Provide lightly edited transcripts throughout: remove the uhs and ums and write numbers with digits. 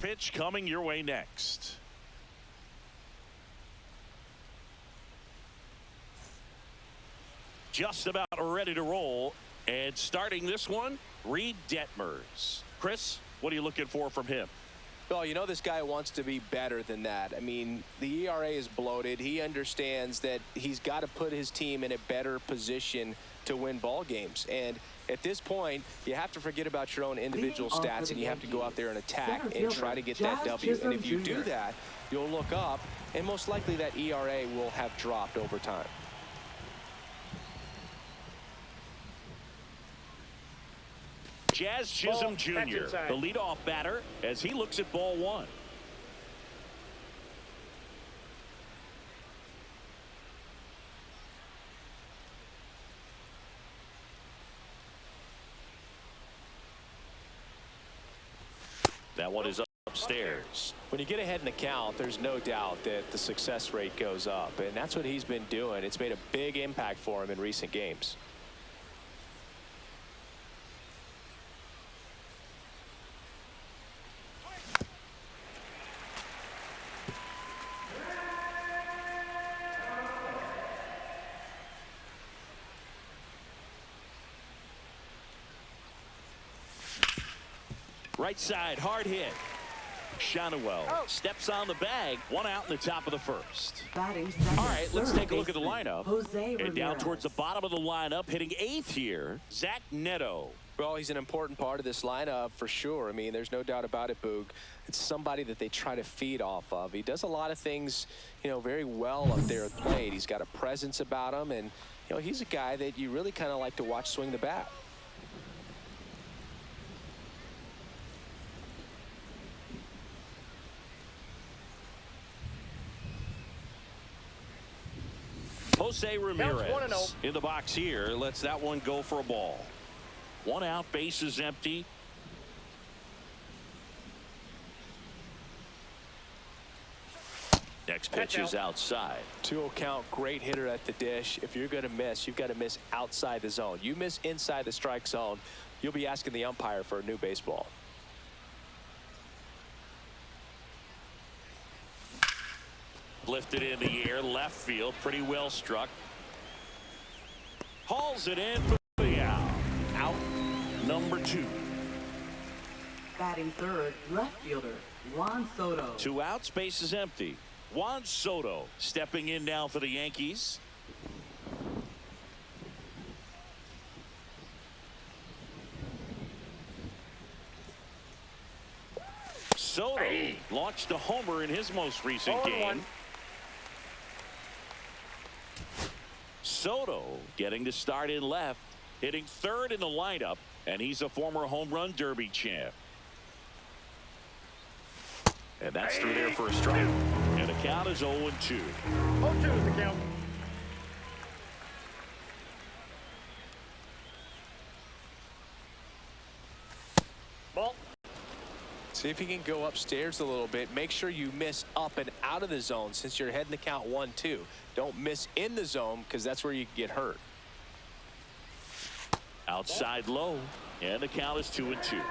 pitch coming your way next. Just about ready to roll. And starting this one, Reed Detmers. Chris, what are you looking for from him? Well, you know this guy wants to be better than that. I mean, the ERA is bloated. He understands that he's got to put his team in a better position to win ball games. And at this point, you have to forget about your own individual stats, and you have to go out there and attack and try to get that W. And if you do that, you'll look up, and most likely that ERA will have dropped over time. Jazz Chisholm Jr., the leadoff batter, as he looks at ball one. That one is upstairs. When you get ahead in the count, there's no doubt that the success rate goes up, and that's what he's been doing. It's made a big impact for him in recent games. Right side, hard hit. Shonowell steps on the bag. One out in the top of the first. All right, let's take a look at the lineup. And down towards the bottom of the lineup, hitting 8th here, Zach Neto. Well, he's an important part of this lineup for sure. I mean, there's no doubt about it, Boog. It's somebody that they try to feed off of. He does a lot of things, you know, very well up there at the plate. He's got a presence about him, and, you know, he's a guy that you really kind of like to watch swing the bat. Jose Ramirez in the box here. Lets that one go for a ball. One out, bases empty. Next pitch is outside. 2-0 count, great hitter at the dish. If you're going to miss, you've got to miss outside the zone. You miss inside the strike zone, you'll be asking the umpire for a new baseball. Lifted in the air, left field, pretty well struck. Hauls it in for the out. Out number 2. Batting third, left fielder, Juan Soto. 2 outs, base is empty. Juan Soto stepping in now for the Yankees. Soto launched a homer in his most recent game. Soto getting to start in left, hitting 3rd in the lineup, and he's a former home run derby champ. And that's through there for a strike. And the count is 0-2. 0-2 is the count. Ball. See if you can go upstairs a little bit. Make sure you miss up and out of the zone since you're heading the count 1-2. Don't miss in the zone because that's where you can get hurt. Outside low, and the count is 2-2.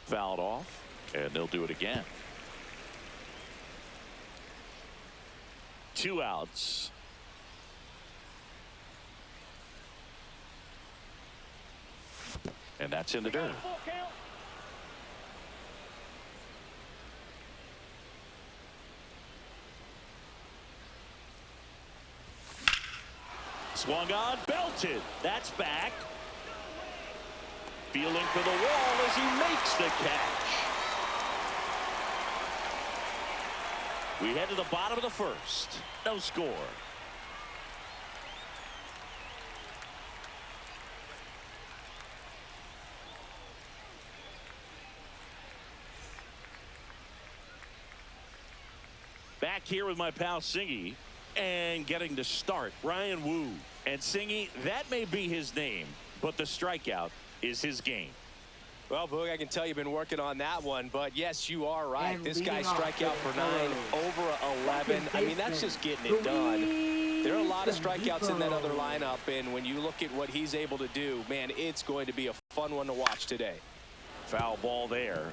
Fouled off, and they'll do it again. 2 outs. And that's in the dirt. Swung on, belted. That's back. Feeling for the wall as he makes the catch. We head to the bottom of the first. No score. Back here with my pal Singy, and getting to start, Ryan Wu. And Singy, that may be his name, but the strikeout is his game. Well, Boog, I can tell you've been working on that one, but yes, you are right. This guy strike out for 9, over 11. I mean, that's just getting it done. There are a lot of strikeouts in that other lineup, and when you look at what he's able to do, man, it's going to be a fun one to watch today. Foul ball there.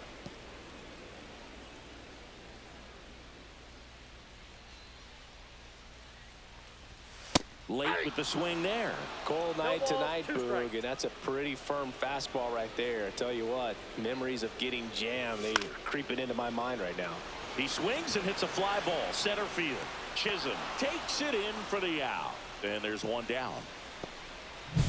Late with the swing there. Cold night tonight, Boog, and that's a pretty firm fastball right there. I tell you what, memories of getting jammed, they're creeping into my mind right now. He swings and hits a fly ball. Center field. Chisholm takes it in for the out. And there's one down.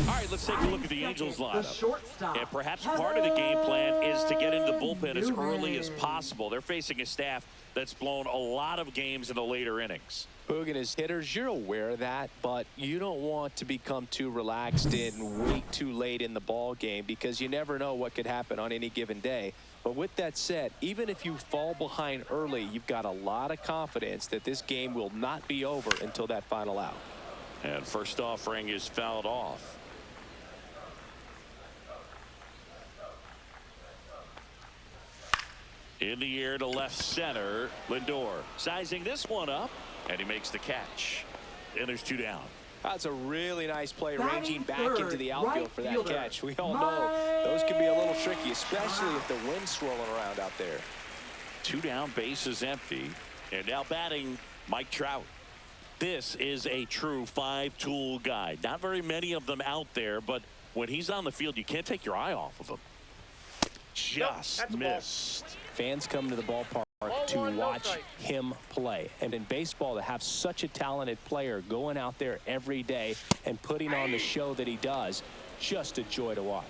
All right, let's take a look at the Angels lineup. And perhaps part of the game plan is to get into the bullpen as early as possible. They're facing a staff that's blown a lot of games in the later innings. Boog, and as hitters, you're aware of that, but you don't want to become too relaxed and wait too late in the ball game because you never know what could happen on any given day. But with that said, even if you fall behind early, you've got a lot of confidence that this game will not be over until that final out. And first offering is fouled off. In the air to left center, Lindor sizing this one up, and he makes the catch. And there's two down. That's a really nice play, ranging back into the outfield for that catch. We all know those can be a little tricky, especially if the wind's swirling around out there. Two down, bases empty. And now batting, Mike Trout. This is a true five-tool guy. Not very many of them out there, but when he's on the field, you can't take your eye off of him. Just missed. Fans come to the ballpark to watch him play. And in baseball, to have such a talented player going out there every day and putting on the show that he does, just a joy to watch.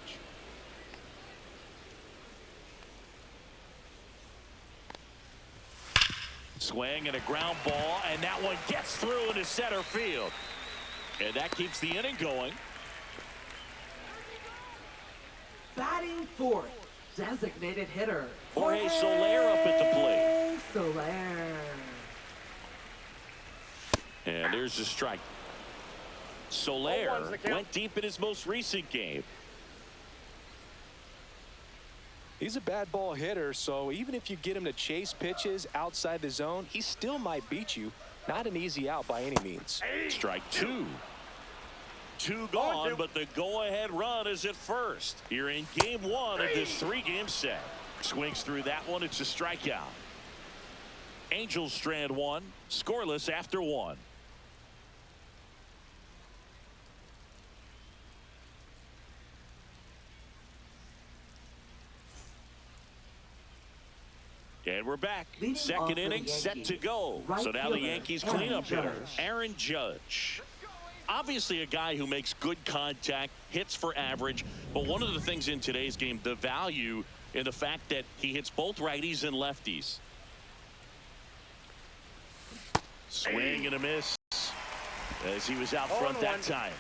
Swing and a ground ball, and that one gets through into center field. And that keeps the inning going. Batting fourth, designated hitter Jorge Soler up at the plate. Soler. And there's a strike. Soler went deep in his most recent game. He's a bad ball hitter, so even if you get him to chase pitches outside the zone, he still might beat you. Not an easy out by any means. Strike two. Two gone, but the go-ahead run is at first. You're in game one of this three-game set. Swings through that one. It's a strikeout. Angels strand one. Scoreless after one. And we're back. Second inning set to go. So now the Yankees cleanup hitter, Aaron Judge. Obviously a guy who makes good contact, hits for average. But one of the things in today's game, the value in the fact that he hits both righties and lefties. Swing and a miss as he was out front that time.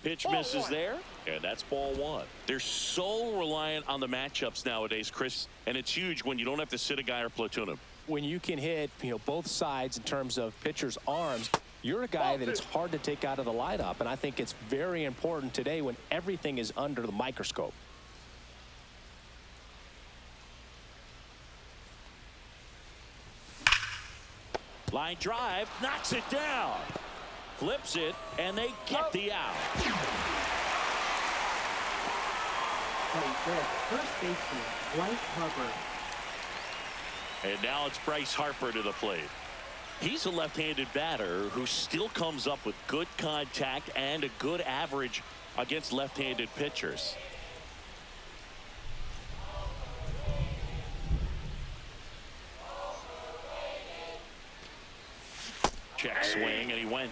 Pitch misses there, and that's ball one. They're so reliant on the matchups nowadays, Chris, and it's huge when you don't have to sit a guy or platoon him. When you can hit, both sides in terms of pitchers' arms, you're a guy that it's hard to take out of the lineup, and I think it's very important today when everything is under the microscope. Line drive, knocks it down. Flips it, and they get the out. First baseman, Bryce Harper. And now it's Bryce Harper to the plate. He's a left-handed batter who still comes up with good contact and a good average against left-handed pitchers. Check swing, and he went.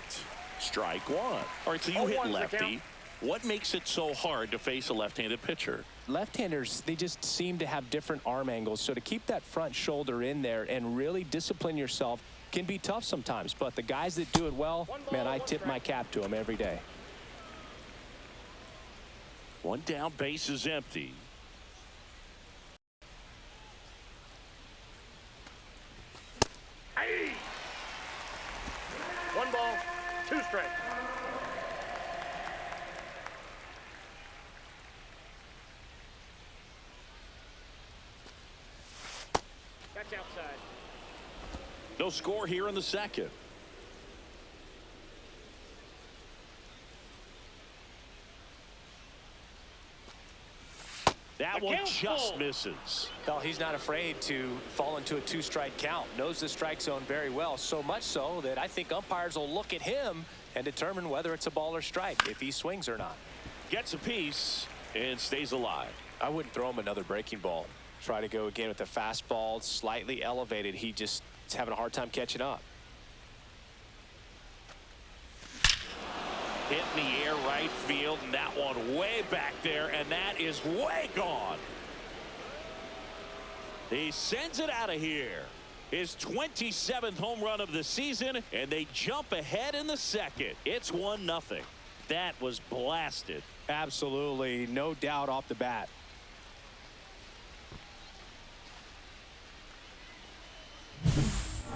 Strike one. All right, so you hit lefty. What makes it so hard to face a left-handed pitcher? Left-handers, they just seem to have different arm angles. So to keep that front shoulder in there and really discipline yourself can be tough sometimes. But the guys that do it well, man, I tip my cap to them every day. One down, base is empty. One ball, two strikes. That's outside. No score here in the second. That one just misses. Well, he's not afraid to fall into a two-strike count. Knows the strike zone very well, so much so that I think umpires will look at him and determine whether it's a ball or strike, if he swings or not. Gets a piece and stays alive. I wouldn't throw him another breaking ball. Try to go again with the fastball, slightly elevated. He just is having a hard time catching up. Hit in the air right field, and that one way back there, and that is way gone. He sends it out of here. His 27th home run of the season, and they jump ahead in the second. It's 1-0. That was blasted. Absolutely, no doubt off the bat.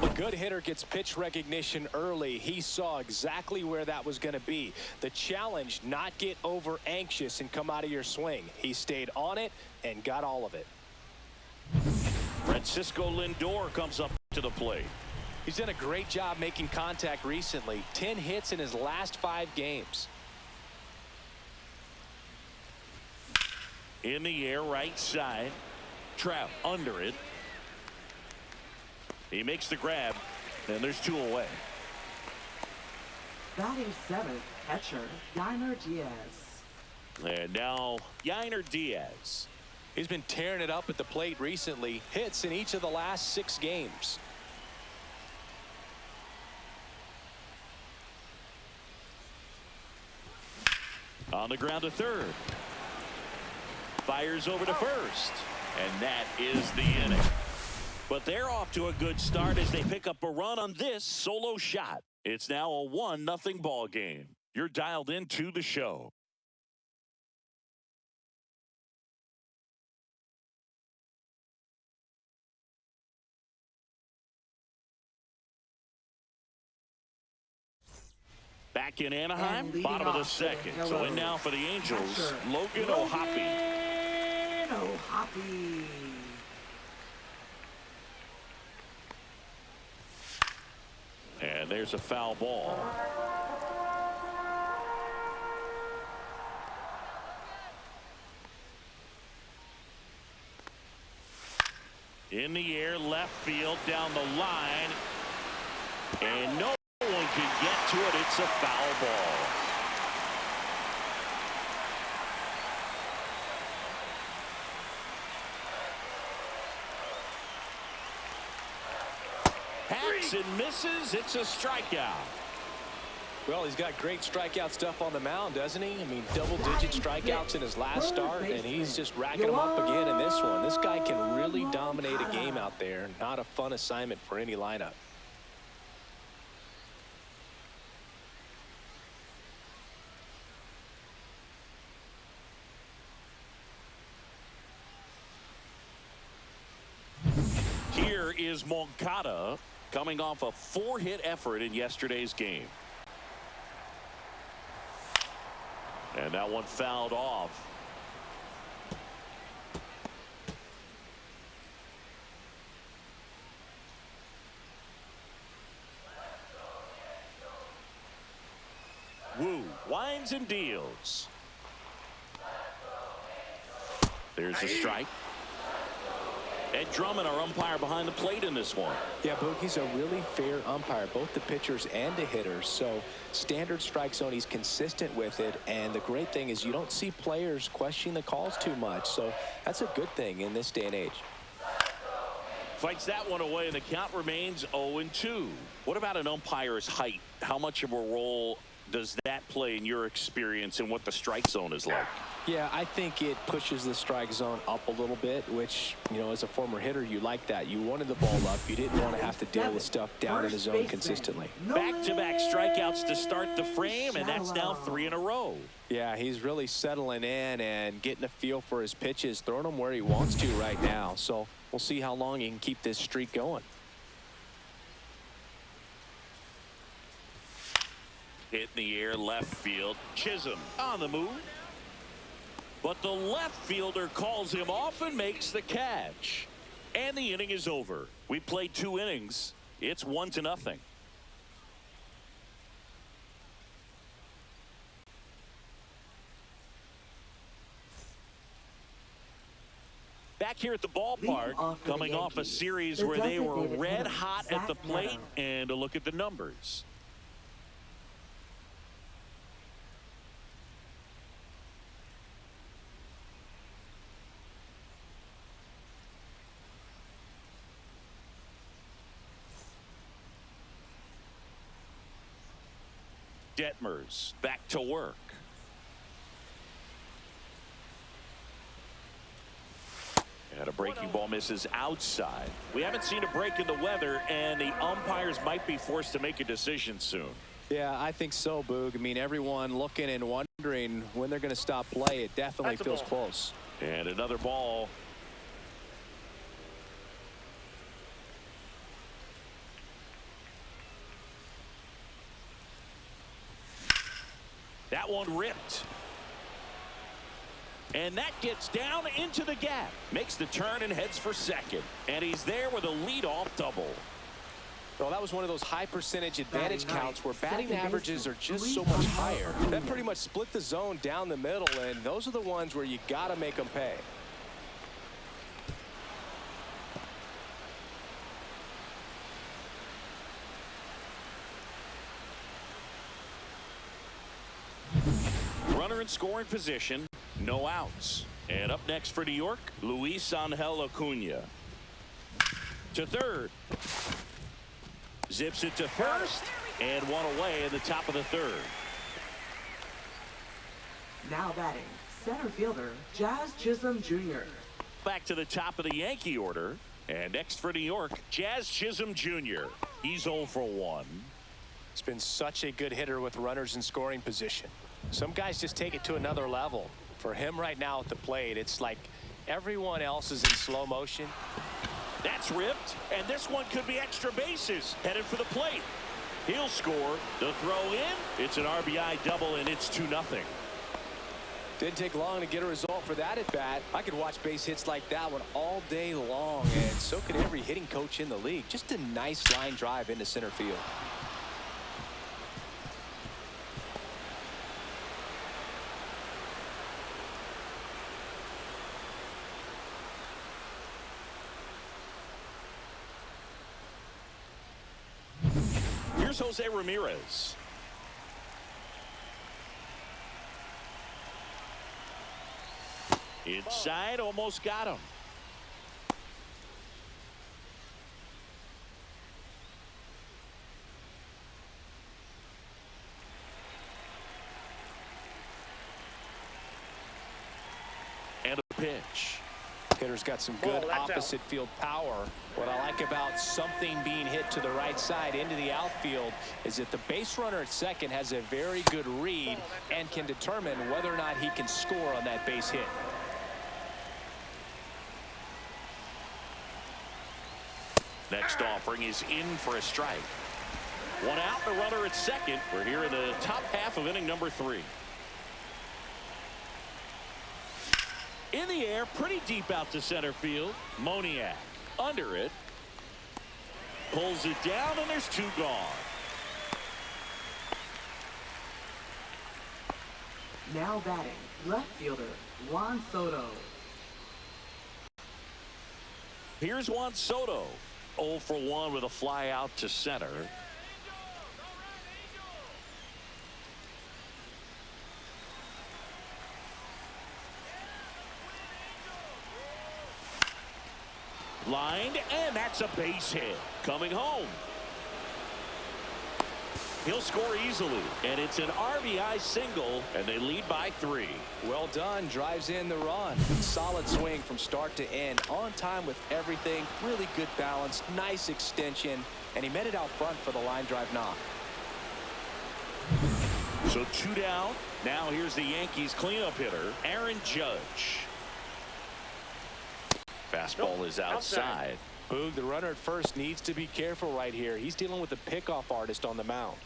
A good hitter gets pitch recognition early. He saw exactly where that was going to be. The challenge, not get over anxious and come out of your swing. He stayed on it and got all of it. Francisco Lindor comes up to the plate. He's done a great job making contact recently. 10 hits in his last 5 games. In the air right side. Trout under it. He makes the grab, and there's 2 away. Batting 7th, catcher, Yainer Diaz. And now, Yainer Diaz. He's been tearing it up at the plate recently. Hits in each of the last 6 games. On the ground to third. Fires over to first. And that is the inning. But they're off to a good start as they pick up a run on this solo shot. It's now a 1-0 ball game. You're dialed into the show. Back in Anaheim, bottom of the second. So in now for the Angels, Logan O'Hoppe. And there's a foul ball. In the air, left field, down the line. And no one can get to it. It's a foul ball. Hacks and misses. It's a strikeout. Well, he's got great strikeout stuff on the mound, doesn't he? I mean, double-digit strikeouts in his last start, and he's just racking them up again in this one. This guy can really dominate a game out there. Not a fun assignment for any lineup. Here is Moncada coming off a 4-hit effort in yesterday's game. And that one fouled off. Wu winds and deals. There's a strike. Ed Drummond, our umpire behind the plate in this one. Yeah, Boogie's a really fair umpire, both the pitchers and the hitters. So standard strike zone, he's consistent with it. And the great thing is you don't see players questioning the calls too much. So that's a good thing in this day and age. Fights that one away, and the count remains 0-2. What about an umpire's height? How much of a role does that play in your experience and what the strike zone is like? Yeah, I think it pushes the strike zone up a little bit, which, you know, as a former hitter, you like that. You wanted the ball up. You didn't want to have to deal with stuff down in the zone consistently. Back-to-back strikeouts to start the frame, and that's now 3 in a row. Yeah, he's really settling in and getting a feel for his pitches, throwing them where he wants to right now. So we'll see how long he can keep this streak going. Hit in the air, left field. Chisholm on the move. But the left fielder calls him off and makes the catch. And the inning is over. We played 2 innings. It's 1-0. Back here at the ballpark, coming off a series where they were red hot at the plate, and a look at the numbers. Detmers back to work. And a breaking ball misses outside. We haven't seen a break in the weather, and the umpires might be forced to make a decision soon. Yeah, I think so, Boog. I mean, everyone looking and wondering when they're going to stop play. It definitely feels close. And another ball. That one ripped. And that gets down into the gap. Makes the turn and heads for second. And he's there with a leadoff double. Well, that was one of those high percentage advantage counts where batting averages are just so much higher. That pretty much split the zone down the middle, and those are the ones where you got to make them pay. Runner in scoring position, no outs. And up next for New York, Luis Angel Acuna. To third. Zips it to first, and one away in the top of the third. Now batting, center fielder, Jazz Chisholm Jr. Back to the top of the Yankee order. And next for New York, Jazz Chisholm Jr. He's 0 for 1. He's been such a good hitter with runners in scoring position. Some guys just take it to another level. For him right now at the plate, it's like everyone else is in slow motion. That's ripped, and this one could be extra bases. Headed for the plate. He'll score. The throw in. It's an RBI double, and it's 2-0. Didn't take long to get a result for that at bat. I could watch base hits like that one all day long, and so could every hitting coach in the league. Just a nice line drive into center field. Here's Jose Ramirez. Inside, almost got him. And a pitch. Hitter's got some good opposite field power. What I like about something being hit to the right side into the outfield is that the base runner at second has a very good read and can determine whether or not he can score on that base hit. Next offering is in for a strike. One out, the runner at second. We're here in the top half of inning number 3. In the air, pretty deep out to center field. Moniak under it. Pulls it down, and there's 2 gone. Now batting, left fielder, Juan Soto. Here's Juan Soto. 0 for 1 with a fly out to center. Lined, and that's a base hit. Coming home. He'll score easily, and it's an RBI single, and they lead by 3. Well done. Drives in the run. Solid swing from start to end. On time with everything. Really good balance. Nice extension. And he met it out front for the line drive knock. So 2 down. Now here's the Yankees cleanup hitter, Aaron Judge. Fastball is outside. Boog, the runner at first needs to be careful right here. He's dealing with a pickoff artist on the mound.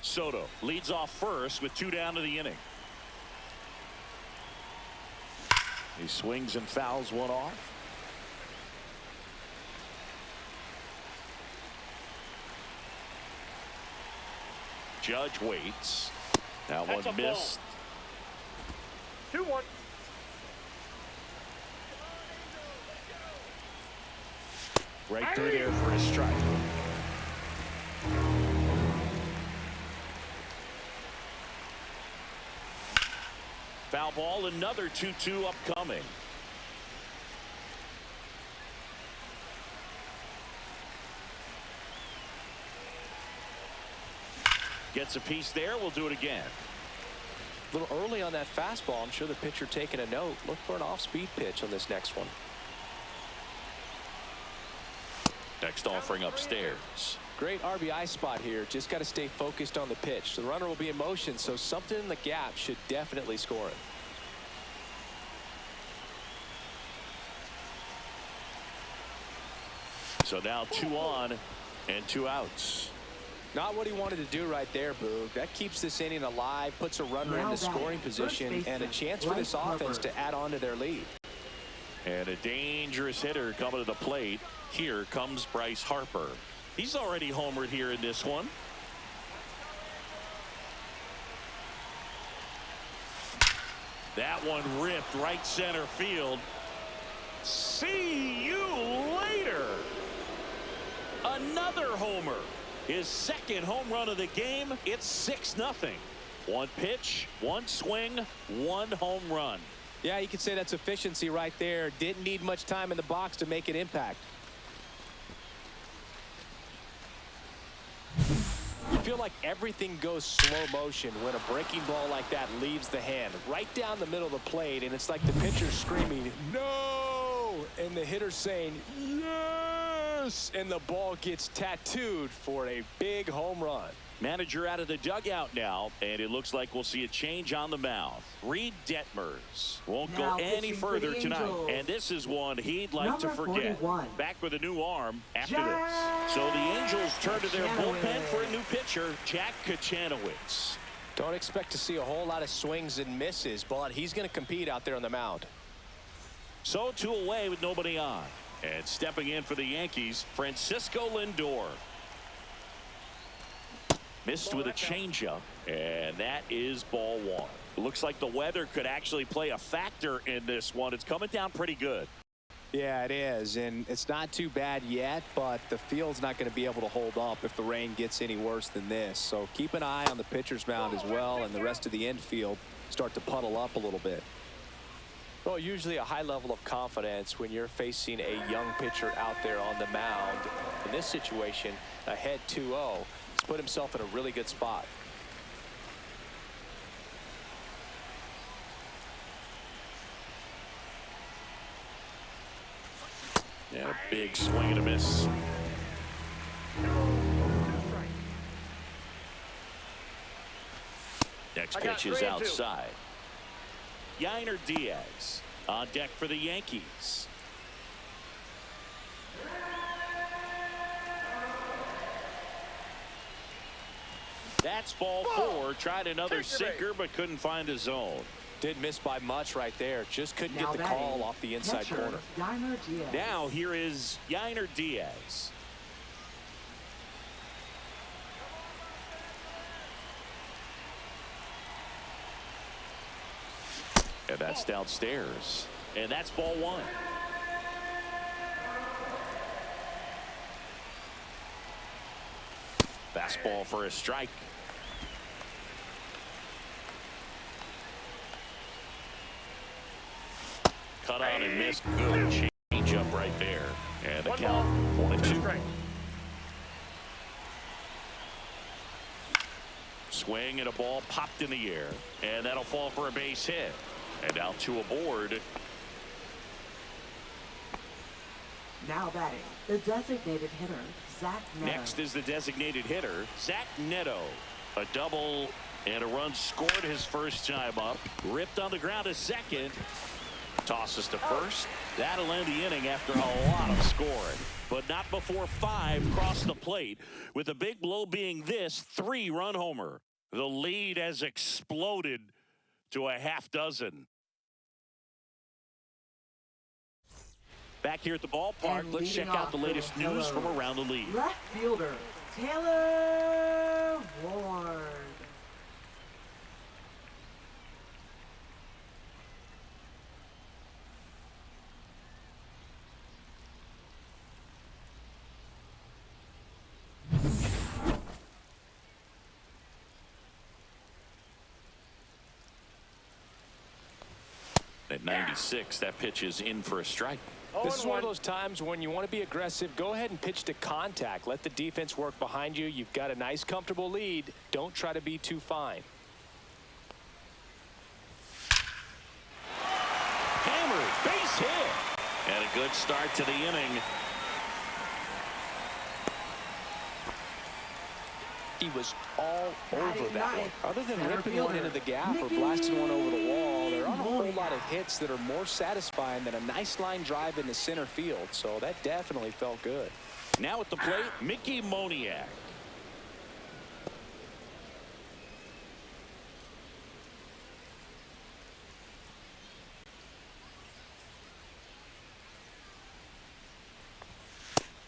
Soto leads off first with 2 down to the inning. He swings and fouls one off. Judge waits. That That's one a missed. Ball. 2-1. Right through there for a strike. Foul ball, another 2-2 upcoming. Gets a piece there. We'll do it again. A little early on that fastball. I'm sure the pitcher taking a note. Look for an off-speed pitch on this next one. Next offering upstairs. Great RBI spot here. Just got to stay focused on the pitch. The runner will be in motion, so something in the gap should definitely score it. So now 2 on and 2 outs. Not what he wanted to do right there, Boog. That keeps this inning alive, puts a runner in the scoring position, and a chance for this offense to add on to their lead. And a dangerous hitter coming to the plate. Here comes Bryce Harper. He's already homered here in this one. That one ripped right center field. See you later. Another homer. His second home run of the game. It's 6-0. One pitch, one swing, one home run. Yeah, you could say that's efficiency right there. Didn't need much time in the box to make an impact. You feel like everything goes slow motion when a breaking ball like that leaves the hand right down the middle of the plate, and it's like the pitcher screaming no, and the hitter saying yes, and the ball gets tattooed for a big home run. Manager out of the dugout now, and it looks like we'll see a change on the mound. Reed Detmers won't go any further tonight, and this is one he'd like to forget. 41. Back with a new arm after this. So the Angels turn to their bullpen for a new pitcher, Jack Kachanowicz. Don't expect to see a whole lot of swings and misses, but he's going to compete out there on the mound. So 2 away with nobody on. And stepping in for the Yankees, Francisco Lindor. Missed with a changeup, and that is ball 1. Looks like the weather could actually play a factor in this one. It's coming down pretty good. Yeah, it is, and it's not too bad yet, but the field's not going to be able to hold up if the rain gets any worse than this. So keep an eye on the pitcher's mound as well, and the rest of the infield start to puddle up a little bit. Well, usually a high level of confidence when you're facing a young pitcher out there on the mound. In this situation, ahead 2-0. He's put himself in a really good spot. And a big swing and a miss. Next pitch is outside. Yainer Diaz on deck for the Yankees. That's ball 4. Tried another sinker but couldn't find a zone. Did miss by much right there. Just couldn't get the call off the inside corner. Now here is Yainer Diaz. And that's downstairs. And that's ball 1. Fastball for a strike. Cut on and missed. Good change up right there. And the count 1-2. Swing and a ball popped in the air. And that'll fall for a base hit. And now 2 aboard. Now batting, the designated hitter, Zach Neto. Next is the designated hitter, Zach Neto. A double and a run scored his first time up. Ripped on the ground a second. Tosses to first. That'll end the inning after a lot of scoring. But not before 5 cross the plate, with the big blow being this 3-run homer. The lead has exploded to a half dozen. Back here at the ballpark, And let's check out the latest news from around the league. Left fielder, Taylor Ward. At 96, that pitch is in for a strike. This is one of those times when you want to be aggressive. Go ahead and pitch to contact. Let the defense work behind you. You've got a nice, comfortable lead. Don't try to be too fine. Hammered, base hit. And a good start to the inning. He was all over that one. Other than ripping one into the gap or blasting one over the wall, there aren't a whole lot of hits that are more satisfying than a nice line drive into center field. So that definitely felt good. Now at the plate, Mickey Moniak.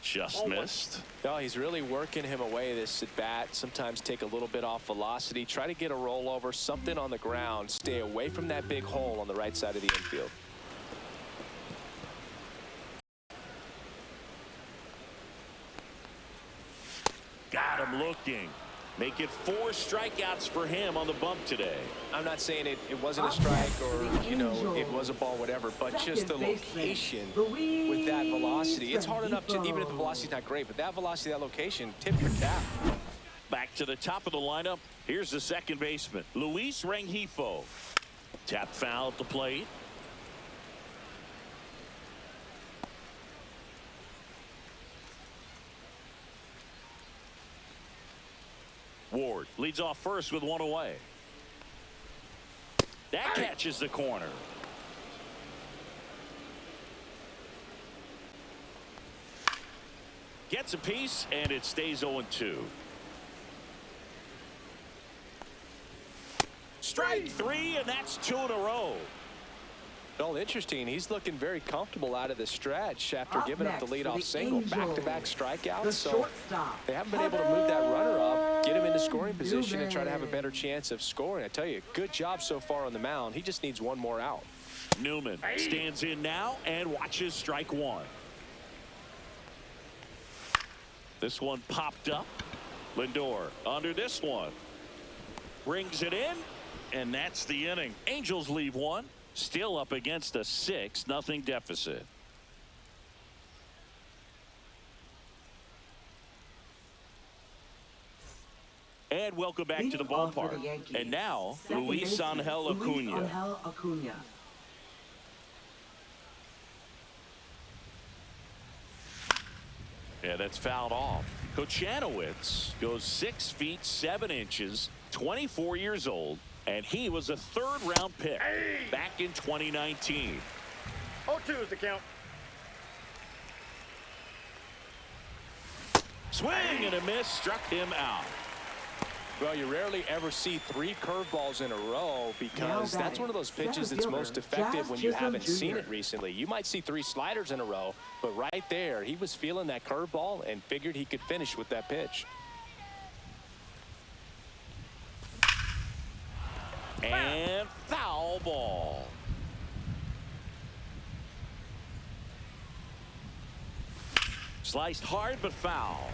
Just missed. No, he's really working him away this at bat. Sometimes take a little bit off velocity. Try to get a rollover, something on the ground. Stay away from that big hole on the right side of the infield. Got him looking. Make it 4 strikeouts for him on the bump today. I'm not saying it wasn't a strike or, you know, it was a ball, whatever, but just the location with that velocity. It's hard enough to, even if the velocity's not great, but that velocity, that location, tip your cap. Back to the top of the lineup. Here's the second baseman, Luis Rengifo. Tap foul at the plate. Ward leads off first with 1 away. That catches the corner. Gets a piece, and it stays 0-2. Strike 3, and that's 2 in a row. Well, interesting. He's looking very comfortable out of the stretch after giving up the leadoff single. Back-to-back strikeouts. So they haven't been able to move that runner up, get him into scoring position, and try to have a better chance of scoring. I tell you, good job so far on the mound. He just needs one more out. Newman stands in now and watches strike 1. This one popped up. Lindor under this one. Brings it in, and that's the inning. Angels leave 1. Still up against a 6-0 deficit. And welcome back to the ballpark. And now, Luis Angel Acuna. Yeah, that's fouled off. Kochanowicz goes 6 feet 7 inches, 24 years old. And he was a 3rd-round pick back in 2019. 0-2 is the count. Swing and a miss, struck him out. Well, you rarely ever see 3 curveballs in a row because that's one of those pitches that's most effective when you haven't seen it recently. You might see 3 sliders in a row, but right there, he was feeling that curveball and figured he could finish with that pitch. And foul ball. Sliced hard but foul.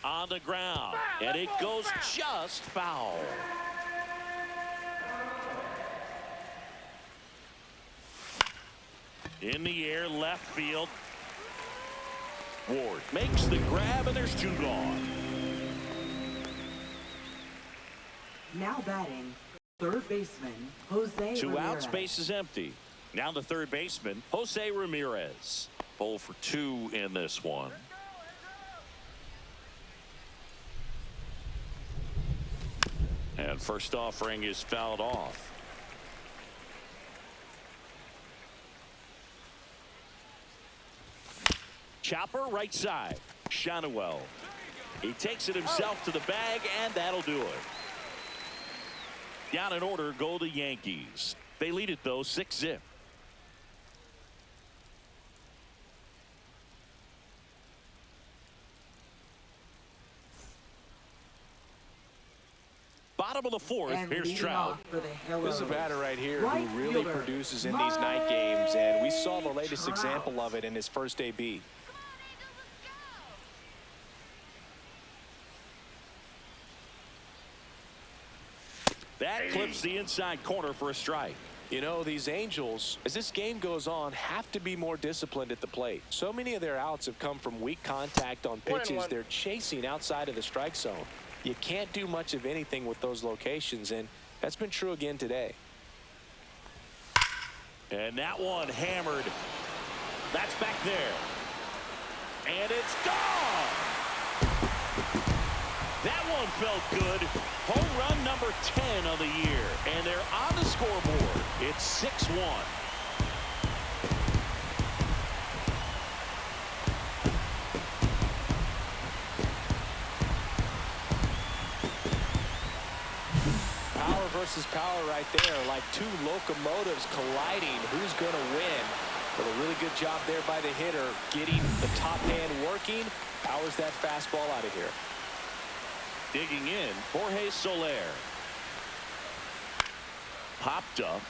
On the ground, and it goes just foul. In the air, left field. Ward makes the grab, and there's 2 gone. Now batting, 3rd baseman, Jose 2 Ramirez. outs, base is empty. Now the 3rd baseman, Jose Ramirez. 0 for 2 in this one. And first offering is fouled off. Chopper right side. Shannawell. He takes it himself to the bag, and that'll do it. Down in order go the Yankees. They lead it, though, 6-0. Bottom of the fourth, here's Trout. This is a batter right here who really produces in these night games, and we saw the latest example of it in his first AB. That clips the inside corner for a strike. You know, these Angels, as this game goes on, have to be more disciplined at the plate. So many of their outs have come from weak contact on pitches they're chasing outside of the strike zone. You can't do much of anything with those locations, and that's been true again today. And that one hammered. That's back there. And it's gone. That one felt good. Home run number 10 of the year. And they're on the scoreboard. It's 6-1. Power versus power right there, like two locomotives colliding. Who's going to win? But a really good job there by the hitter, getting the top hand working. Powers that fastball out of here. Digging in, Jorge Soler. Popped up.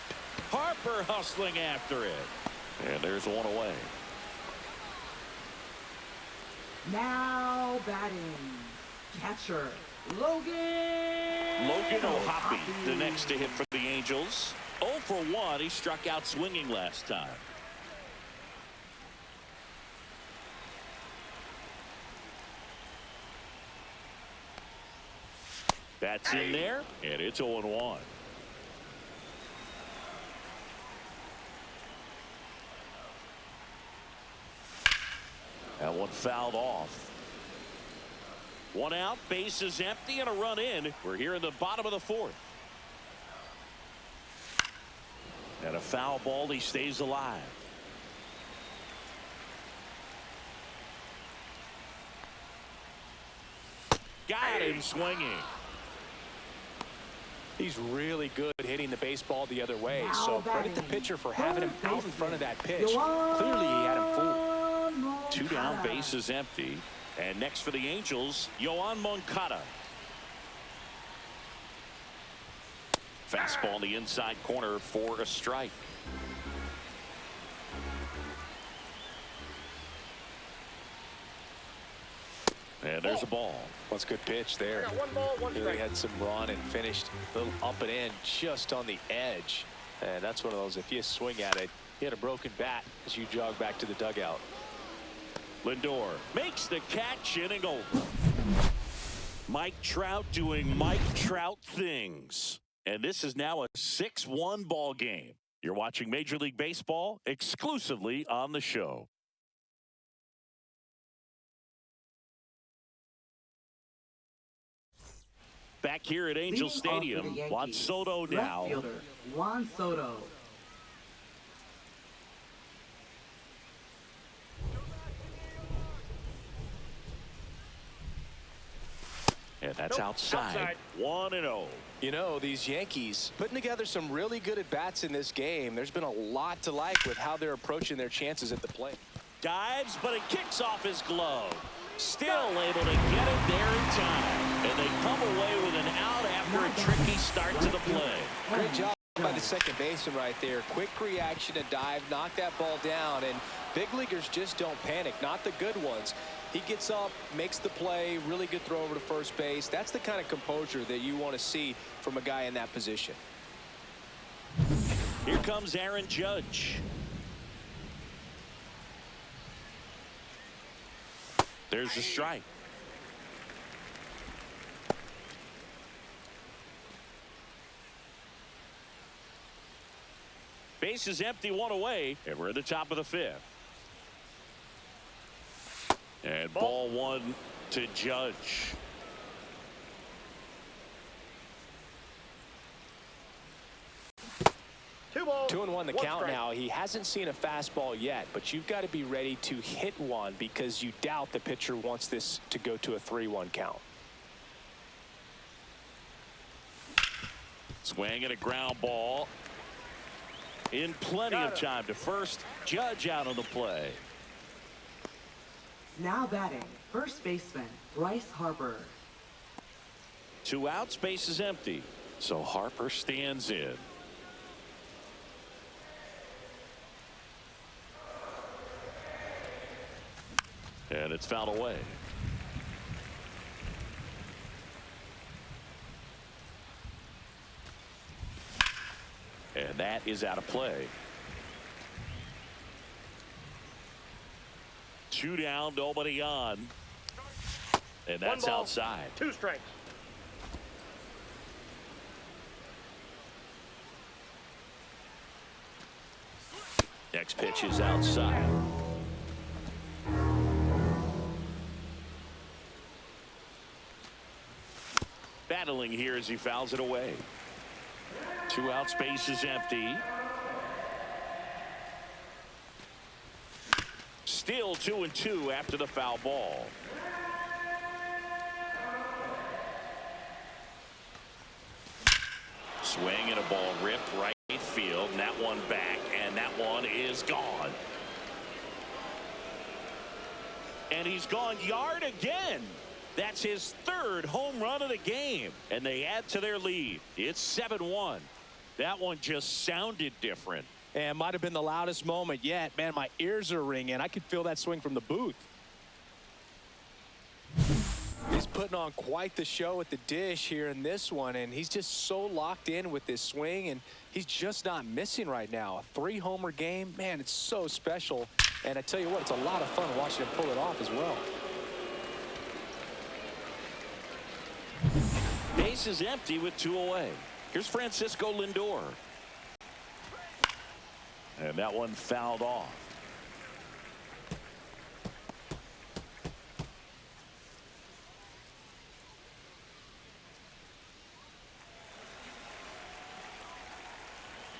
Harper hustling after it. And there's one away. Now batting, catcher, Logan O'Hoppe, the next to hit for the Angels. 0 for 1. He struck out swinging last time. That's in there, and it's 0-1. That one fouled off. One out, base is empty, and a run in. We're here in the bottom of the fourth. And a foul ball, he stays alive. Got him swinging. He's really good hitting the baseball the other way, so credit the pitcher for having him out in front of that pitch. Clearly he had him fooled. 2 down, base is empty. And next for the Angels, Yoan Moncada. Fastball in the inside corner for a strike. And there's a ball. What's a good pitch there. Really had some run and finished a little up and in just on the edge. And that's one of those, if you swing at it, you had a broken bat as you jog back to the dugout. Lindor makes the catch, inning over. Mike Trout doing Mike Trout things. And this is now a 6-1 ball game. You're watching Major League Baseball exclusively on the show. Back here at Angel Stadium, Juan Soto now. Juan Soto. And that's outside. 1-0. You know, these Yankees putting together some really good at-bats in this game. There's been a lot to like with how they're approaching their chances at the plate. Dives, but it kicks off his glove. Still able to get it there in time. And they come away with an out after a tricky start to the play. Great job by the second baseman right there. Quick reaction to dive, knock that ball down. And big leaguers just don't panic, not the good ones. He gets up, makes the play, really good throw over to first base. That's the kind of composure that you want to see from a guy in that position. Here comes Aaron Judge. There's the strike. Base is empty, one away, and we're at the top of the fifth. And ball one to Judge. Two balls, 2-1 the one count strike. now. He hasn't seen a fastball yet, but you've got to be ready to hit one because you doubt the pitcher wants this to go to a 3-1 count. Swing and a ground ball. In plenty of time to first. Judge out on the play. Now batting, first baseman, Bryce Harper. 2 outs, base is empty. So Harper stands in. And it's fouled away. And that is out of play. 2 down, nobody on. And that's outside. 2 strikes. Next pitch is outside. Battling here as he fouls it away. 2 outs, base is empty. Still 2-2 after the foul ball. Swing and a ball ripped right field, and that one back, and that one is gone. And he's gone yard again. That's his 3rd home run of the game, and they add to their lead. It's 7-1. That one just sounded different. And might have been the loudest moment yet. Man, my ears are ringing. I could feel that swing from the booth. He's putting on quite the show at the dish here in this one, and he's just so locked in with this swing, and he's just not missing right now. A 3-homer game, man, it's so special. And I tell you what, it's a lot of fun watching him pull it off as well. Base is empty with 2 away. Here's Francisco Lindor. And that one fouled off.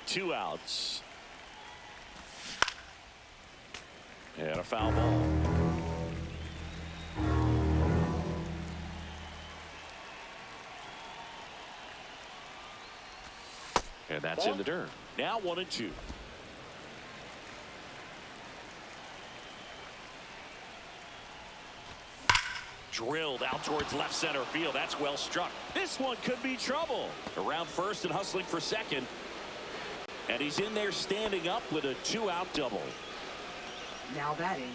Two outs. And a foul ball. And that's in the dirt. Now 1-2. Drilled out towards left center field. That's well struck. This one could be trouble. Around first and hustling for second. And he's in there standing up with a 2-out double. Now batting,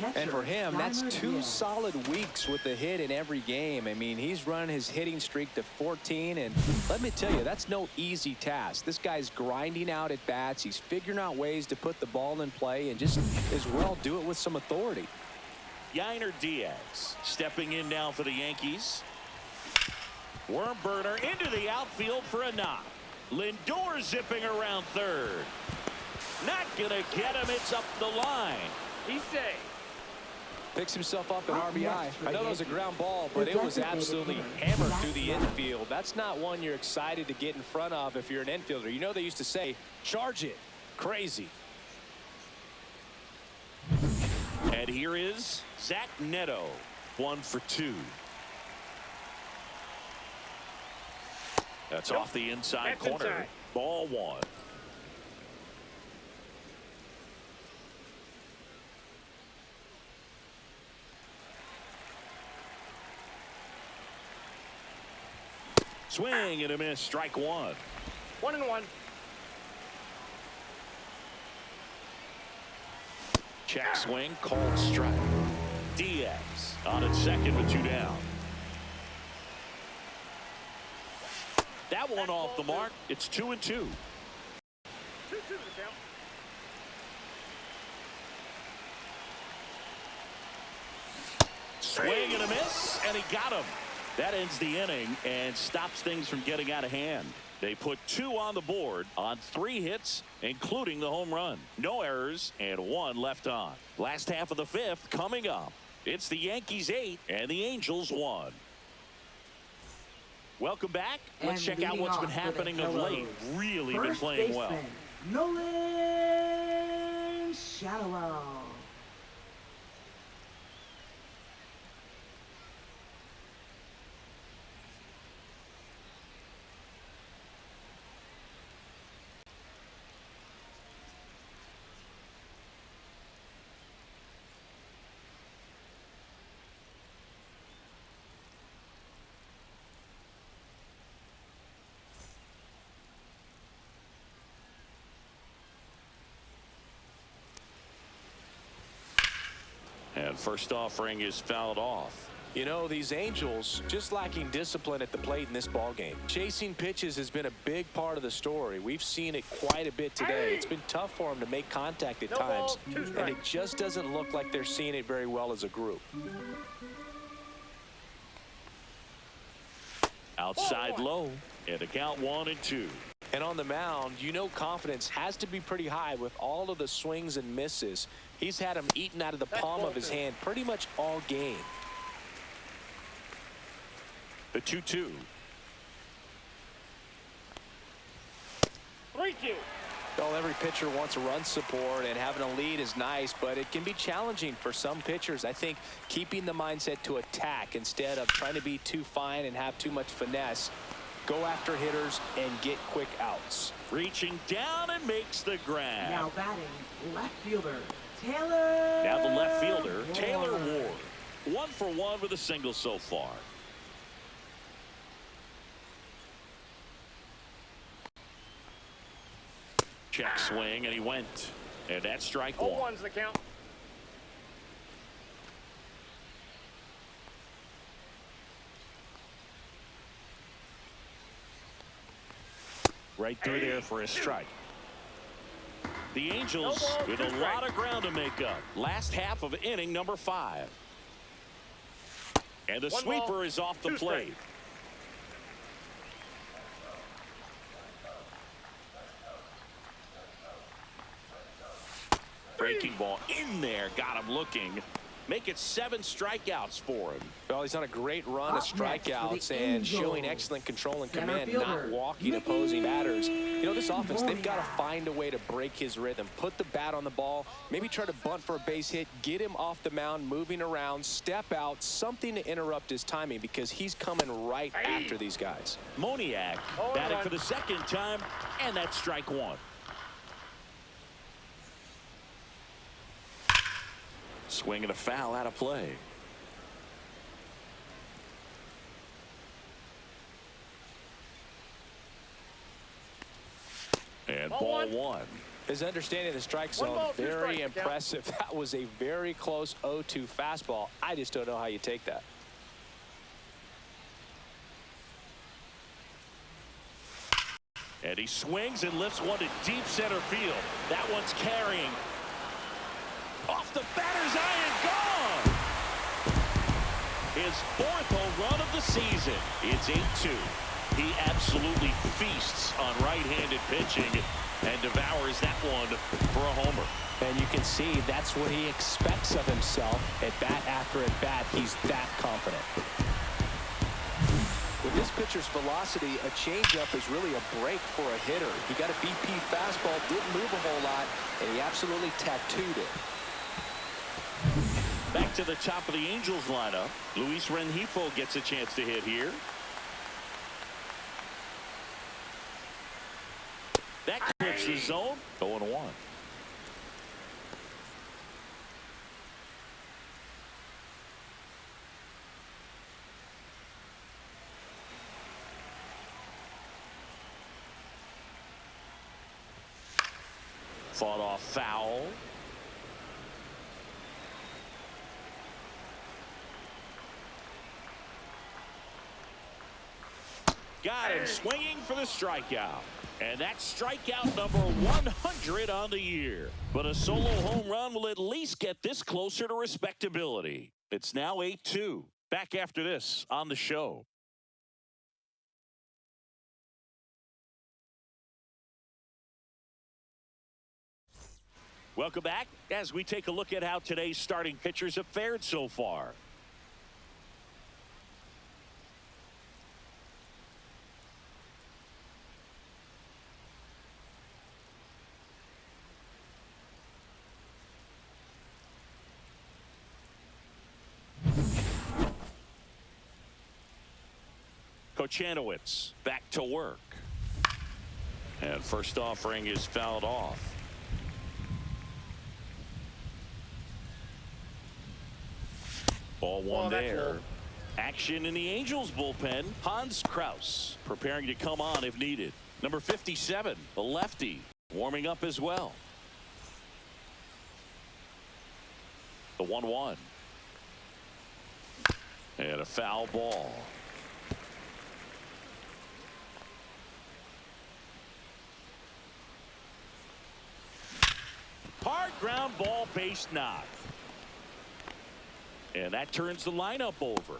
catcher, and for him, that's 2 Diaz. solid weeks with a hit in every game. I mean, he's running his hitting streak to 14, and let me tell you, that's no easy task. This guy's grinding out at bats. He's figuring out ways to put the ball in play and just as well do it with some authority. Yainer Diaz stepping in now for the Yankees. Worm burner into the outfield for a knock. Lindor zipping around third. Not gonna get him. It's up the line. He's safe. Picks himself up an RBI. I know it was a ground ball, but it was absolutely hammered through the infield. That's not one you're excited to get in front of if you're an infielder. You know they used to say, charge it. Crazy. And here is Zach Neto, 1 for 2. That's off the inside That's corner. inside. Ball 1. Swing and a miss. Strike 1. 1-1. Check swing, called strike. Diaz on at second with 2 down. That one off the mark. It's 2-2. 2-2 the count. Swing and a miss, and he got him. That ends the inning and stops things from getting out of hand. They put 2 on the board on 3 hits, including the home run. No errors and 1 left on. Last half of the 5th coming up. It's the Yankees 8 and the Angels 1. Welcome back. Let's check out what's been happening of late. Really been playing well. Nolan Shadowell. And first offering is fouled off. You know, these Angels just lacking discipline at the plate in this ball game. Chasing pitches has been a big part of the story. We've seen it quite a bit today. It's been tough for them to make contact at times, and it just doesn't look like they're seeing it very well as a group. Outside low, and the count 1-2. And on the mound, you know confidence has to be pretty high with all of the swings and misses. He's had them eaten out of the palm of his hand pretty much all game. The 2-2. 3-2. Well, every pitcher wants run support, and having a lead is nice, but it can be challenging for some pitchers. I think keeping the mindset to attack instead of trying to be too fine and have too much finesse. Go after hitters and get quick outs. Reaching down and makes the grab. Now batting, left fielder, Taylor. Now the left fielder, Taylor Ward. 1 for 1 with a single so far. Check swing, and he went. And that's strike 1. 0-1's the count. Right through there for a strike. The Angels with a lot of ground to make up. Last half of inning number 5. And the sweeper is off the plate. Breaking ball in there, got him looking. Make it 7 strikeouts for him. Well, he's on a great run of strikeouts and showing excellent control and command, not walking opposing batters. You know, this offense, they've got to find a way to break his rhythm, put the bat on the ball, maybe try to bunt for a base hit, get him off the mound, moving around, step out, something to interrupt his timing because he's coming right after these guys. Moniak batting for the second time, and that's strike 1. Swing and a foul out of play. And ball 1. His understanding of the strike zone, very impressive. That was a very close 0-2 fastball. I just don't know how you take that. And he swings and lifts one to deep center field. That one's carrying. Off the batter's eye and gone. His 4th home run of the season. It's 8-2. He absolutely feasts on right-handed pitching and devours that one for a homer. And you can see that's what he expects of himself at bat after at bat. He's that confident. With this pitcher's velocity, a changeup is really a break for a hitter. He got a BP fastball, didn't move a whole lot, and he absolutely tattooed it. Back to the top of the Angels lineup. Luis Rengifo gets a chance to hit here. That clips the zone. 0-1. Fought off foul. Got him swinging for the strikeout. And that's strikeout number 100 on the year. But a solo home run will at least get this closer to respectability. It's now 8-2. Back after this on the show. Welcome back as we take a look at how today's starting pitchers have fared so far. Kochanowicz back to work. And first offering is fouled off. Ball 1 there. Action in the Angels bullpen. Hans Kraus preparing to come on if needed. Number 57, the lefty, warming up as well. The 1-1. And a foul ball. Hard ground ball, base knock. And that turns the lineup over.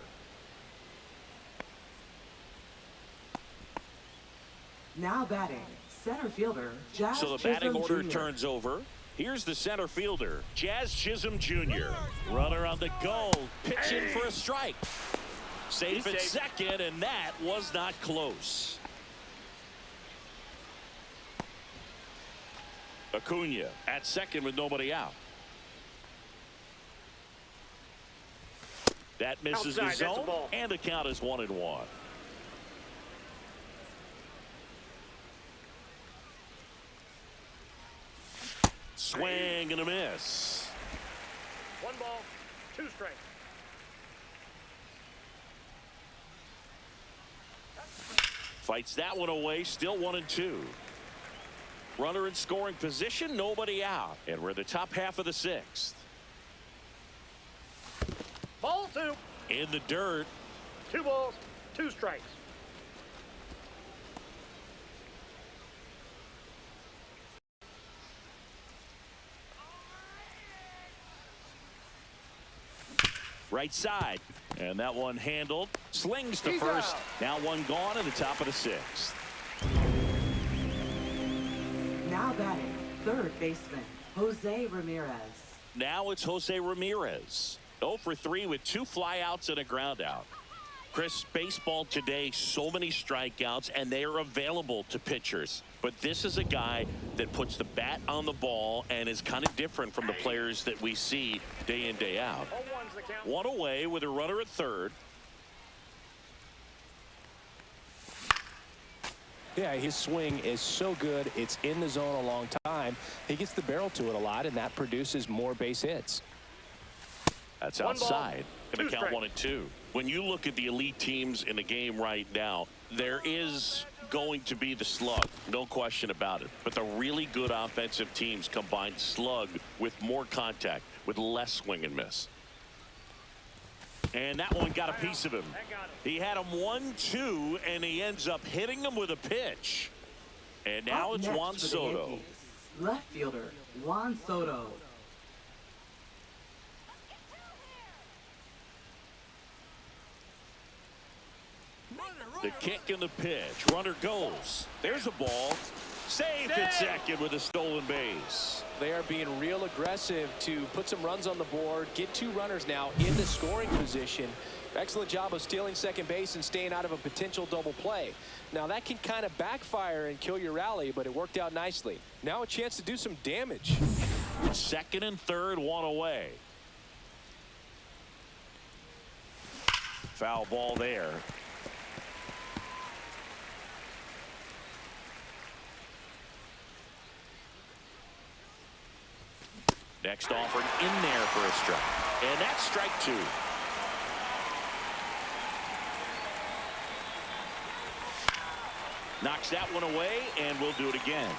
Now batting, center fielder, Jazz So the batting Chisholm order Jr. turns over. Here's the center fielder, Jazz Chisholm Jr. Runner on the go, pitching for a strike. Safe at second, and that was not close. Acuna at second with nobody out. That misses Outside, the that's a zone, ball. and the count is 1-1. Swing and a miss. 1 ball, 2 strikes. Fights that one away, still 1-2. Runner in scoring position, nobody out. And we're in the top half of the 6th. Ball 2. In the dirt. 2 balls, 2 strikes. Right side. And that one handled. Slings to He's first. out. Now one gone in the top of the 6th. Now batting, third baseman, Jose Ramirez. Now it's Jose Ramirez. 0 for 3 with 2 flyouts and a ground out. Chris, baseball today, so many strikeouts, and they are available to pitchers. But this is a guy that puts the bat on the ball and is kind of different from the players that we see day in, day out. 0-1's the count. One away with a runner at third. Yeah, his swing is so good. It's in the zone a long time. He gets the barrel to it a lot, and that produces more base hits. That's 1 ball, outside. Going 2 to count strikes. 1-2. When you look at the elite teams in the game right now, there is going to be the slug, no question about it. But the really good offensive teams combine slug with more contact, with less swing and miss. And that one got a piece of him. He had him 1-2, and he ends up hitting him with a pitch. And now Up it's next Juan for the Soto. Yankees, left fielder, Juan Soto. The kick and the pitch. Runner goes. There's a ball. Safe at second with a stolen base. They are being real aggressive to put some runs on the board, get 2 runners now in the scoring position. Excellent job of stealing second base and staying out of a potential double play. Now that can kind of backfire and kill your rally, but it worked out nicely. Now a chance to do some damage. Second and third, one away. Foul ball there. Next offering in there for a strike. And that's strike 2. Knocks that one away, and we'll do it again.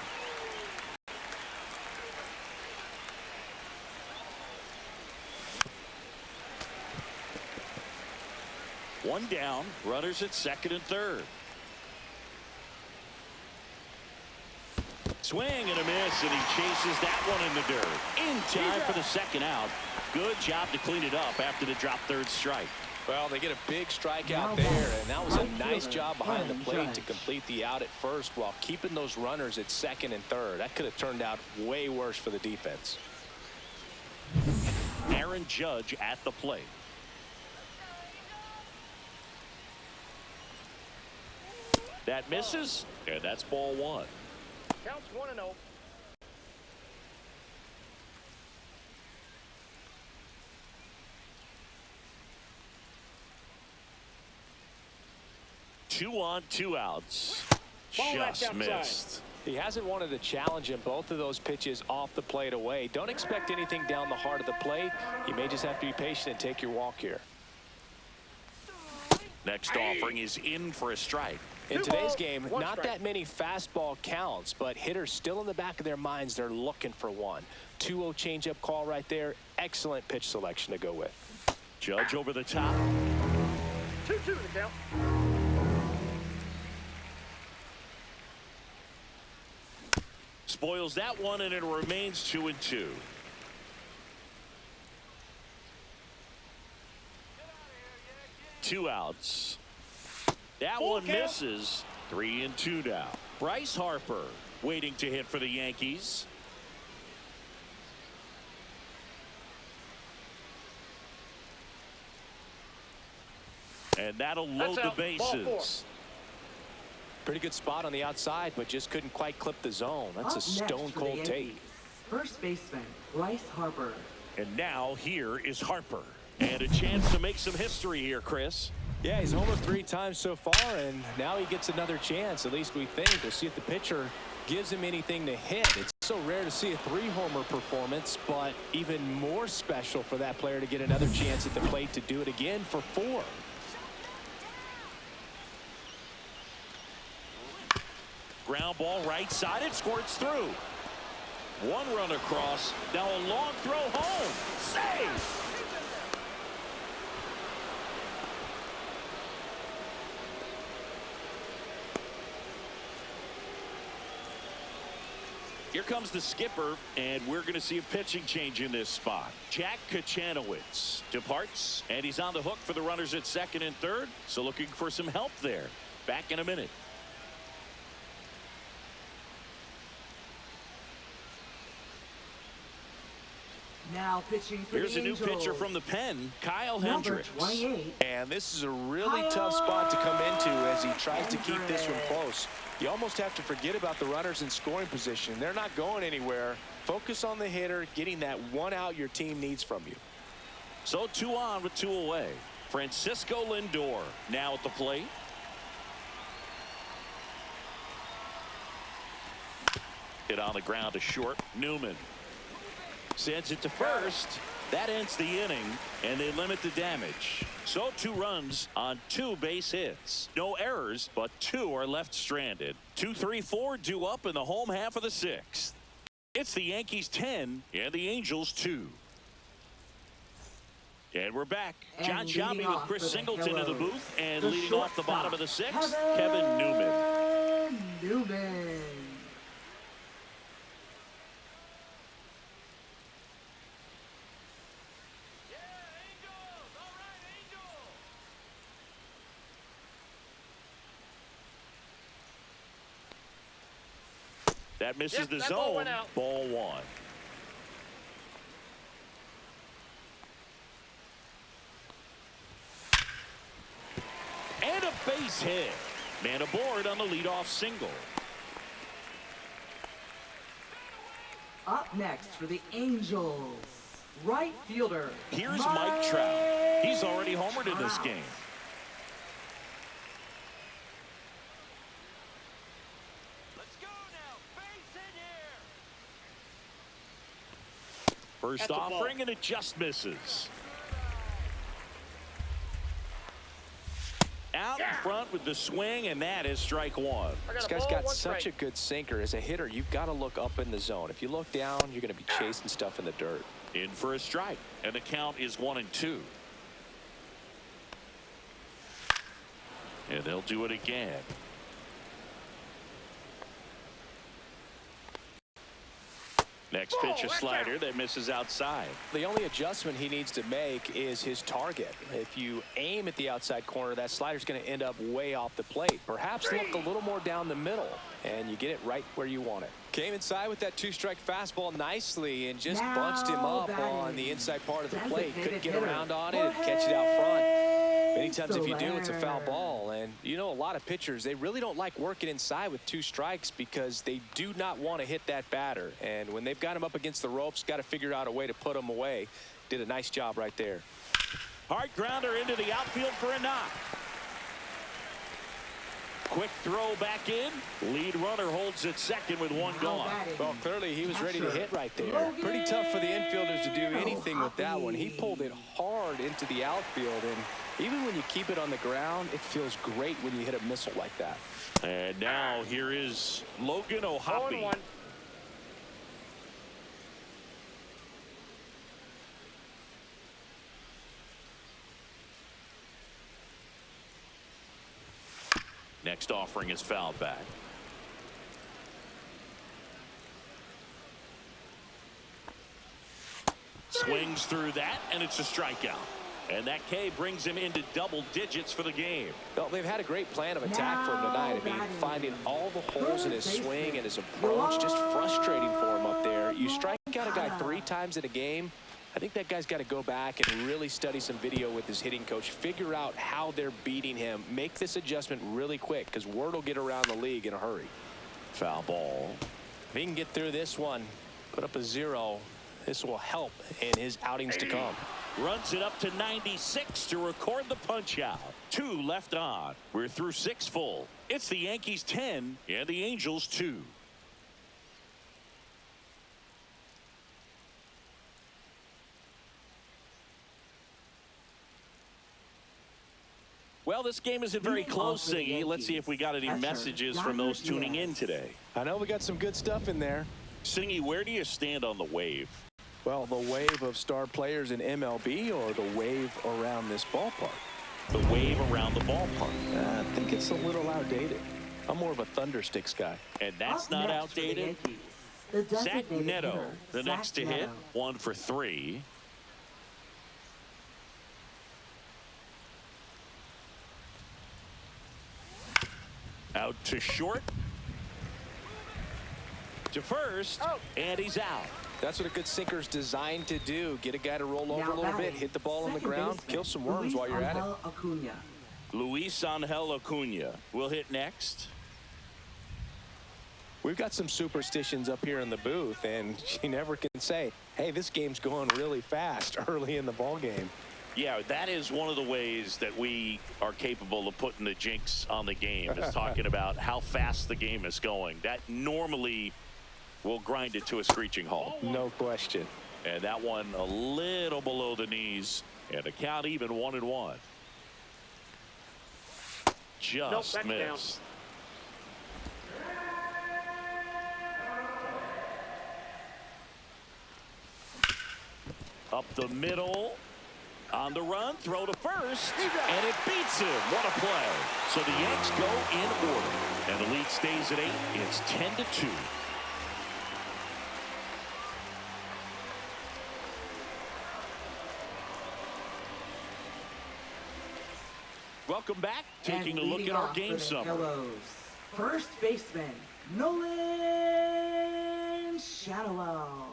One down, runners at second and third. Swing and a miss, and he chases that one in the dirt. In time for the second out. Good job to clean it up after the drop third strike. Well, they get a big strikeout there, and that was a nice job behind the plate to complete the out at first while keeping those runners at second and third. That could have turned out way worse for the defense. Aaron Judge at the plate. That misses, and that's ball 1. Counts 1-0. Two on, 2 outs. Ball left Just outside. missed. He hasn't wanted to challenge him. Both of those pitches off the plate away. Don't expect anything down the heart of the plate. You may just have to be patient and take your walk here. Next offering is in for a strike. In 2 today's balls, game, 1 not strike. that many fastball counts, but hitters still in the back of their minds. They're looking for one. 2-0 changeup call right there. Excellent pitch selection to go with. Judge over the top. 2-2 the count. Spoils that one, and it remains 2-2. Two outs. That one misses. 3-2 now. Bryce Harper waiting to hit for the Yankees. And that'll load the bases. Pretty good spot on the outside, but just couldn't quite clip the zone. That's a stone-cold take. First baseman, Bryce Harper. And now here is Harper. And a chance to make some history here, Chris. Yeah, he's homered 3 times so far, and now he gets another chance. At least we think. We'll see if the pitcher gives him anything to hit. It's so rare to see a 3-homer performance, but even more special for that player to get another chance at the plate to do it again for 4. Ground ball right side. It squirts through. 1 run across. Now a long throw home. Save. Here comes the skipper, and we're going to see a pitching change in this spot. Jack Kachanowicz departs, and he's on the hook for the runners at second and third. So looking for some help there. Back in a minute. Now pitching for Here's the a new Angels. pitcher from the pen, Kyle Number Hendricks. 28. And this is a really tough spot to come into as he tries to keep this one close. You almost have to forget about the runners in scoring position. They're not going anywhere. Focus on the hitter, getting that 1 out your team needs from you. So 2 on with 2 away. Francisco Lindor now at the plate. Hit on the ground to short. Newman sends it to first. That ends the inning, and they limit the damage. So 2 runs on 2 base hits. No errors, but 2 are left stranded. 2, 3, 4 due up in the home half of the 6th. It's the Yankees 10 and the Angels 2. And we're back. John Shelby with Chris Singleton in the booth, and leading off the bottom of the 6th, Kevin Newman. That misses the zone. Ball 1. And a base hit. Man aboard on the leadoff single. Up next for the Angels, right fielder. Here's Mike Trout. He's already homered in this game. First offering, and it just misses. Out in front with the swing, and that is strike 1. This guy's got such a good sinker. As a hitter, you've got to look up in the zone. If you look down, you're going to be chasing stuff in the dirt. In for a strike, and the count is 1-2. And they'll do it again. Next pitch, a slider that misses outside. The only adjustment he needs to make is his target. If you aim at the outside corner, that slider's going to end up way off the plate. Perhaps look a little more down the middle, and you get it right where you want it. Came inside with that 2-strike fastball nicely and just bunched him up on the inside part of the plate. Couldn't get around on it and catch it out front. Many times if you do, it's a foul ball. And you know, a lot of pitchers, they really don't like working inside with 2 strikes because they do not want to hit that batter. And when they've got him up against the ropes, got to figure out a way to put him away. Did a nice job right there. Hard grounder into the outfield for a knock. Quick throw back in. Lead runner holds at second with 1 gone. Well, clearly he was ready to hit right there. Pretty tough for the infielders to do anything with that one. He pulled it hard into the outfield, and even when you keep it on the ground, it feels great when you hit a missile like that. And now here is Logan O'Hoppe. Next offering is fouled back. Swings through that, and it's a strikeout. And that K brings him into double digits for the game. Well, they've had a great plan of attack for him tonight. I mean, finding all the holes in his swing and his approach, just frustrating for him up there. You strike out a guy 3 times in a game, I think that guy's got to go back and really study some video with his hitting coach, figure out how they're beating him, make this adjustment really quick, because word will get around the league in a hurry. Foul ball. If he can get through this one, put up a 0, this will help in his outings to come. Runs it up to 96 to record the punch out. 2 left on. We're through 6 full. It's the Yankees 10 and the Angels 2. Well, this game isn't very close, Singy. Let's see if we got any messages from those tuning in today. I know we got some good stuff in there. Singy, where do you stand on the wave? Well, the wave of star players in MLB or the wave around this ballpark? The wave around the ballpark. I think it's a little outdated. I'm more of a Thundersticks guy. And that's not outdated. Zach Neto, the next to hit, 1 for 3. Out to short. To first, and he's out. That's what a good sinker's designed to do. Get a guy to roll over a little bit, hit the ball on the ground, kill some worms while you're at it. Luis Angel Acuna will hit next. We've got some superstitions up here in the booth, and you never can say, hey, this game's going really fast early in the ball game. Yeah, that is one of the ways that we are capable of putting the jinx on the game, is talking about how fast the game is going. That normally will grind it to a screeching halt. No question. And that one a little below the knees, and the count even 1-1. Just missed. Up the middle. On the run, throw to first, and it beats him. What a play. So the Yanks go in order, and the lead stays at 8. It's 10-2. Welcome back. Taking a look at our game summary. First baseman, Nolan Shadowell.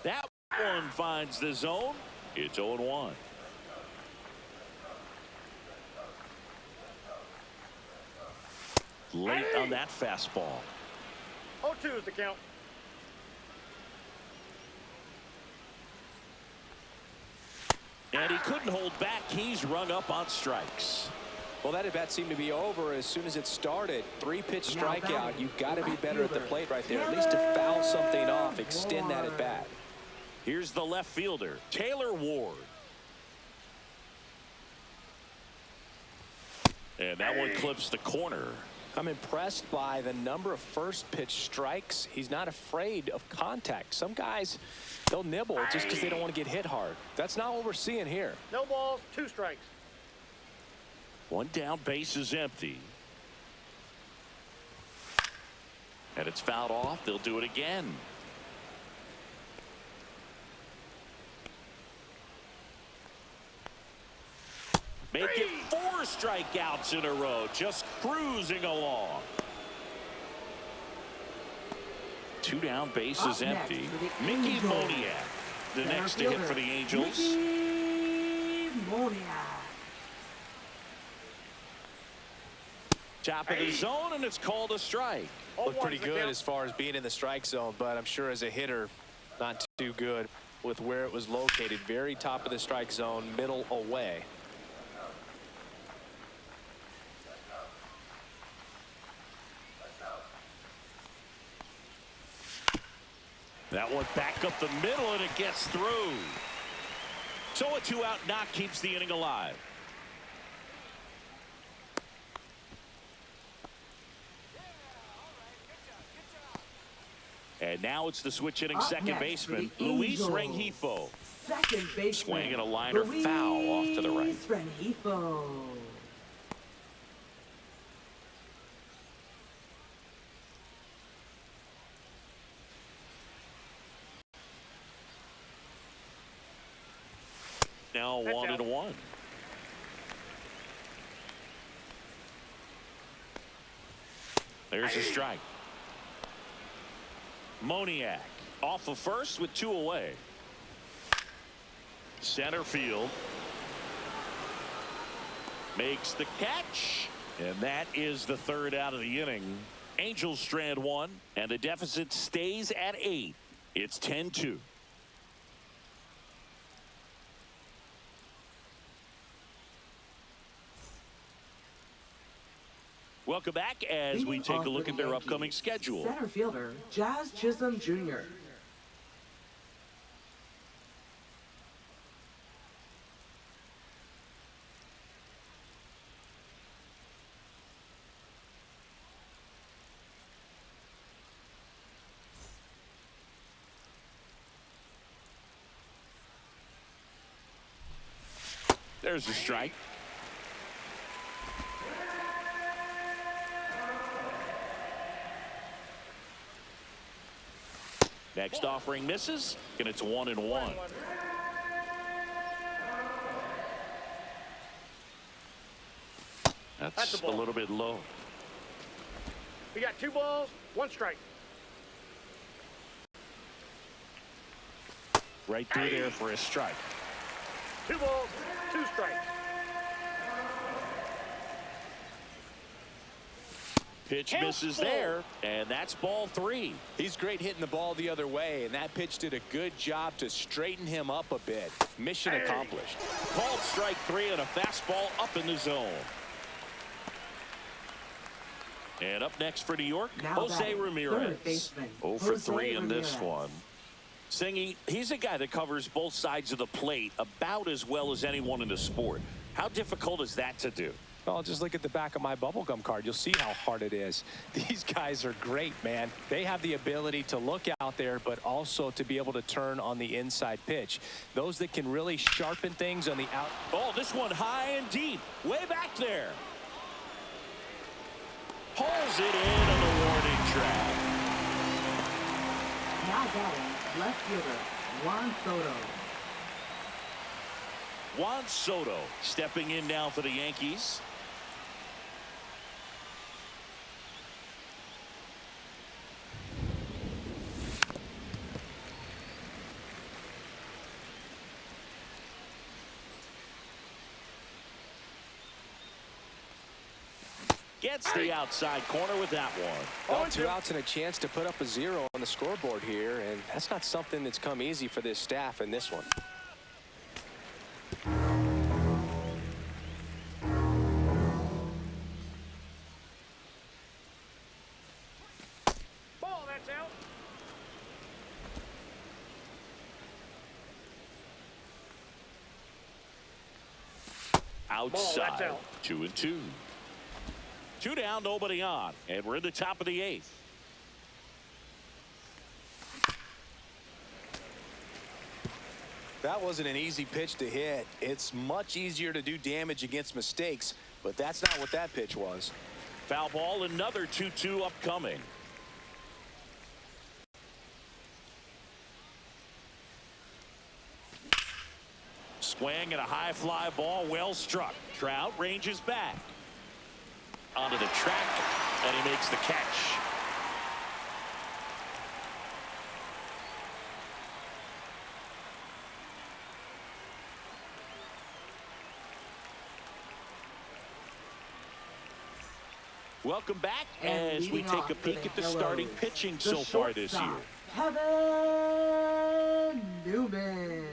That one finds the zone. It's 0-1. Late on that fastball. 0-2 is the count. And he couldn't hold back. He's rung up on strikes. Well, that at bat seemed to be over as soon as it started. 3-pitch strikeout. You've got to be better at the plate right there, at least to foul something off, extend that at bat. Here's the left fielder, Taylor Ward. And that one clips the corner. I'm impressed by the number of first pitch strikes. He's not afraid of contact. Some guys, they'll nibble just because they don't want to get hit hard. That's not what we're seeing here. No balls, 2 strikes. 1 down, base is empty. And it's fouled off. They'll do it again. Make it 4 strikeouts in a row, just cruising along. 2 down, base is empty. Mickey Moniak, the next to hit for the Angels. Mickey Moniak. Top of the zone, and it's called a strike. Looked pretty good as far as being in the strike zone, but I'm sure as a hitter, not too good with where it was located. Very top of the strike zone, middle away. That one back up the middle, and it gets through. So a 2-out knock keeps the inning alive. And now it's the switch-hitting second baseman, Luis Rengifo. Second baseman. Swinging a liner foul off to the right. Rengifo. Now 1-1. There's a strike. Moniak off of first with 2 away. Center field. Makes the catch. And that is the 3rd out of the inning. Angels strand 1, and the deficit stays at 8. It's 10-2. Welcome back as we take a look at their upcoming schedule. Center fielder, Jazz Chisholm Jr. There's a strike. Next offering misses, and it's 1-1. That's a little bit low. We got 2 balls, 1 strike. Right through there for a strike. 2 balls, 2 strikes. Pitch misses there, and that's ball 3. He's great hitting the ball the other way, and that pitch did a good job to straighten him up a bit. Mission accomplished. Called strike 3 and a fastball up in the zone. And up next for New York, Jose Ramirez. 0 for 3 in this one. Singy, he's a guy that covers both sides of the plate about as well as anyone in the sport. How difficult is that to do? Well, just look at the back of my bubblegum card. You'll see how hard it is. These guys are great, man. They have the ability to look out there, but also to be able to turn on the inside pitch. Those that can really sharpen things on the out. Oh, this one high and deep. Way back there. Pulls it in on the warning track. Now batting, left fielder, Juan Soto. Juan Soto stepping in now for the Yankees. Gets the outside corner with that one. Well, 2 outs and a chance to put up a 0 on the scoreboard here, and that's not something that's come easy for this staff in this one. Ball, that's out. Outside. Ball, that's out. 2-2. 2 down, nobody on, and we're in the top of the 8th. That wasn't an easy pitch to hit. It's much easier to do damage against mistakes, but that's not what that pitch was. Foul ball, another 2-2 upcoming. Swing and a high fly ball, well struck. Trout ranges back onto the track, and he makes the catch. Welcome back as we take a peek at the starting pitching so far this year. Kevin Newman.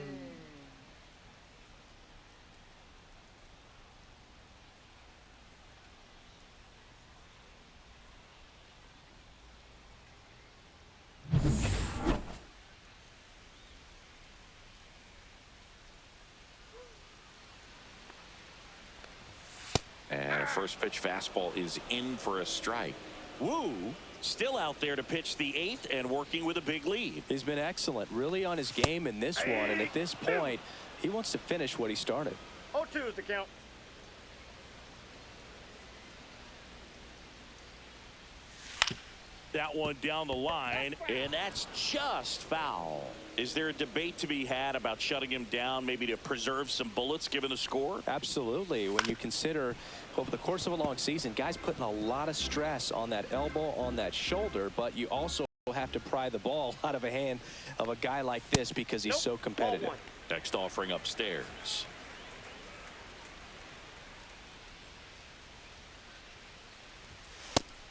first pitch fastball is in for a strike. Wu still out there to pitch the 8th and working with a big lead. He's been excellent, really on his game in this one, and at this point he wants to finish what he started. 0-2 is the count. That one down the line, and that's just foul. Is there a debate to be had about shutting him down, maybe to preserve some bullets given the score? Absolutely. When you consider over the course of a long season, guys putting a lot of stress on that elbow, on that shoulder, but you also have to pry the ball out of a hand of a guy like this because he's so competitive. Next offering upstairs.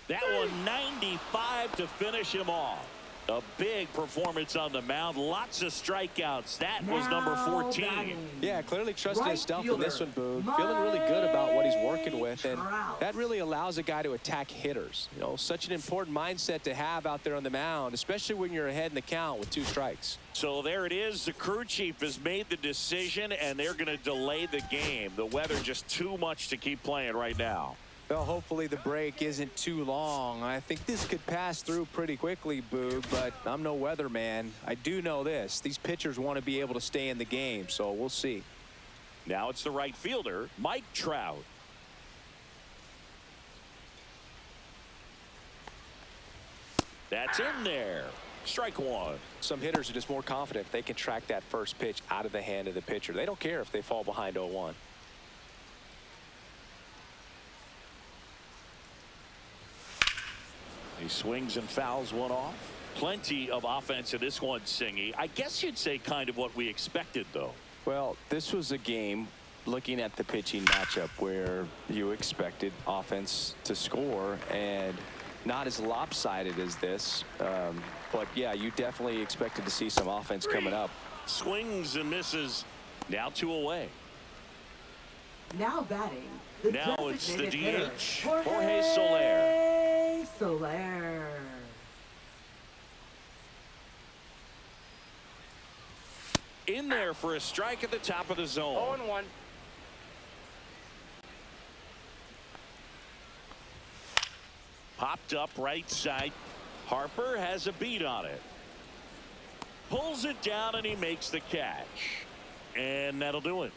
That one 95 to finish him off. A big performance on the mound. Lots of strikeouts. That was number 14. Yeah, clearly trusting his stuff in this one, Boog. Feeling really good about what he's working with, and that really allows a guy to attack hitters. You know, such an important mindset to have out there on the mound, especially when you're ahead in the count with 2 strikes. So there it is. The crew chief has made the decision, and they're going to delay the game. The weather just too much to keep playing right now. Well, hopefully the break isn't too long. I think this could pass through pretty quickly, Boog, but I'm no weatherman. I do know this. These pitchers want to be able to stay in the game, so we'll see. Now it's the right fielder, Mike Trout. That's in there. Strike one. Some hitters are just more confident if they can track that first pitch out of the hand of the pitcher. They don't care if they fall behind 0-1. He swings and fouls one off. Plenty of offense in this one, Singy. I guess you'd say kind of what we expected, though. Well, this was a game, looking at the pitching matchup, where you expected offense to score, and not as lopsided as this. But, yeah, you definitely expected to see some offense coming up. Swings and misses. Now 2 away. Now batting. Now it's the DH, Jorge Jorge Soler. In there for a strike at the top of the zone. 0-1. Popped up right side. Harper has a beat on it. Pulls it down and he makes the catch. And that'll do it.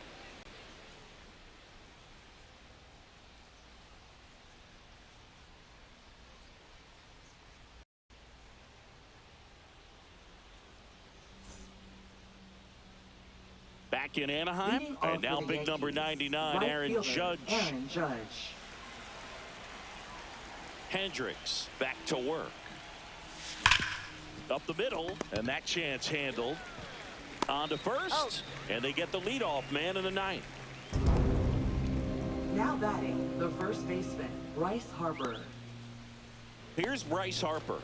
Back in Anaheim, and now big number 99, right Aaron Judge. Aaron Judge. Hendricks back to work. Up the middle, and that chance handled. On to first, and they get the leadoff man in the 9th. Now batting, the first baseman, Bryce Harper. Here's Bryce Harper.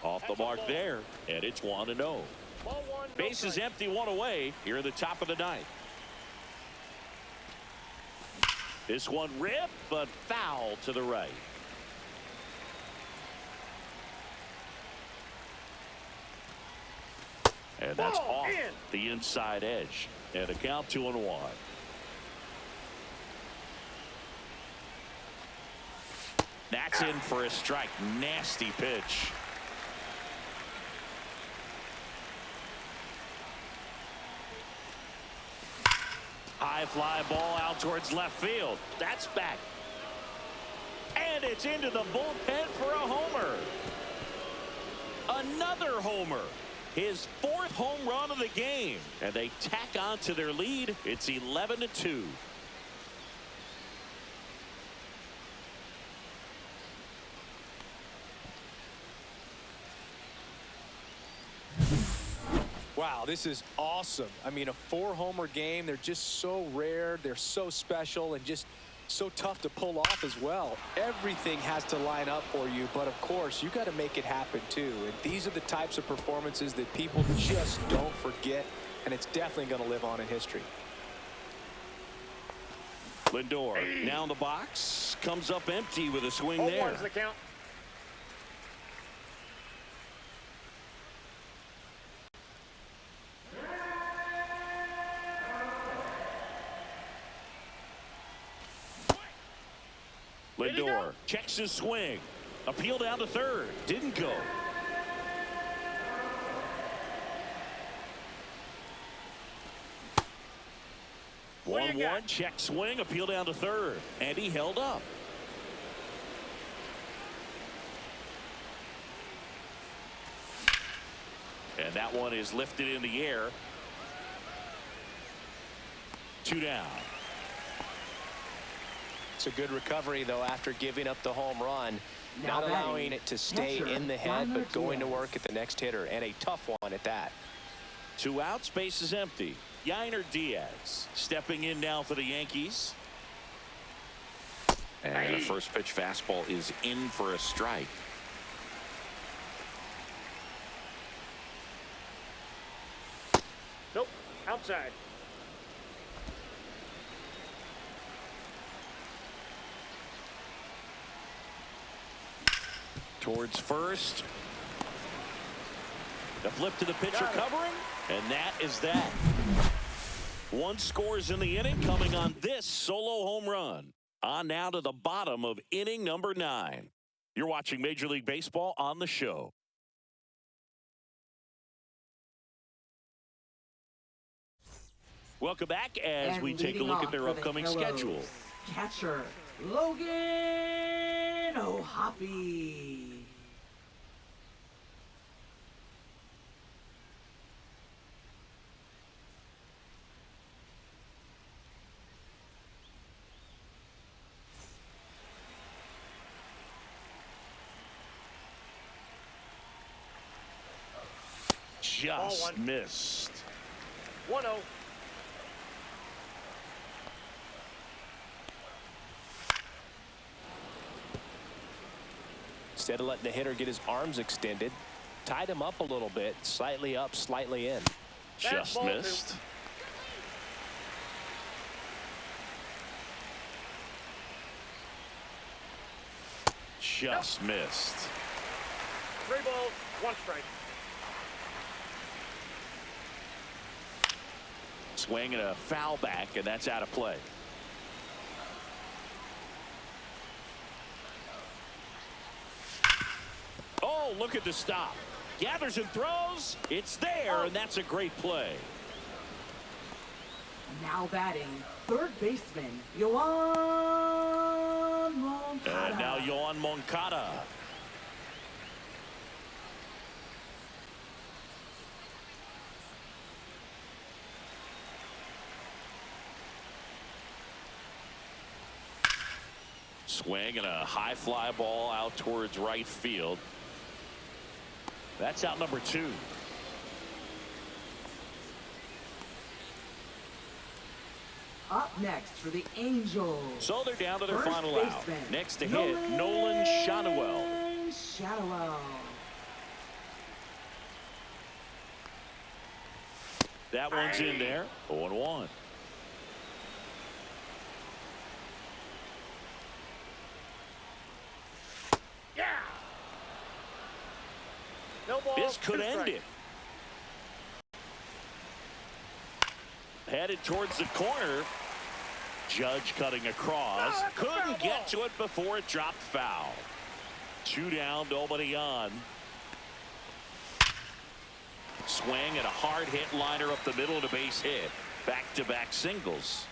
Off the mark there, and it's 1-0. Base is empty, 1 away here in the top of the 9th. This one ripped, but foul to the right. And that's off the inside edge. And a count 2-1. That's in for a strike. Nasty pitch. High fly ball out towards left field. That's back. And it's into the bullpen for a homer. Another homer. His 4th home run of the game. And they tack on to their lead. It's 11-2. Wow, this is awesome. I mean, a 4-homer game. They're just so rare. They're so special and just so tough to pull off as well. Everything has to line up for you, but of course, you got to make it happen too. And these are the types of performances that people just don't forget, and it's definitely going to live on in history. Lindor now in the box, comes up empty with a swing 0-1 there. is the count. Lindor checks his swing. Appeal down to third. Didn't go. What do you 1-1, got? check swing, appeal down to third. And he held up. And that one is lifted in the air. 2 down. It's a good recovery, though, after giving up the home run. Now Not allowing it to stay catcher, in the head, but going to Diaz. work at the next hitter. And a tough one at that. 2 outs, base is empty. York Diaz stepping in now for the Yankees. And the first pitch fastball is in for a strike. Nope. Outside. Towards first. The flip to the pitcher covering, and that is that. 1 scores in the inning, coming on this solo home run. On now to the bottom of inning number 9. You're watching Major League Baseball on the show. Welcome back as we take a look at their upcoming schedule. Catcher Logan O'Hoppe. Just missed. 1-0. Instead of letting the hitter get his arms extended, tied him up a little bit, slightly up, slightly in. Just ball missed. Just missed. 3 balls, 1 strike. Swing and a foul back, and that's out of play. Oh, look at the stop. Gathers and throws. It's there, and that's a great play. Now batting, third baseman, Yoan Moncada. And now Yoan Moncada. Swing and a high fly ball out towards right field. That's out number 2. Up next for the Angels. So they're down to their First final out. baseman, Next to hit, Nolan Shadowell. Shadowell. That one's in there. 0-1. Yeah. No ball. This could 2 end strikes. it. Headed towards the corner. Judge cutting across. that's a foul Couldn't get ball. to it before it dropped foul. 2 down, nobody on. Swing and a hard hit liner up the middle of the base hit. Back-to-back singles.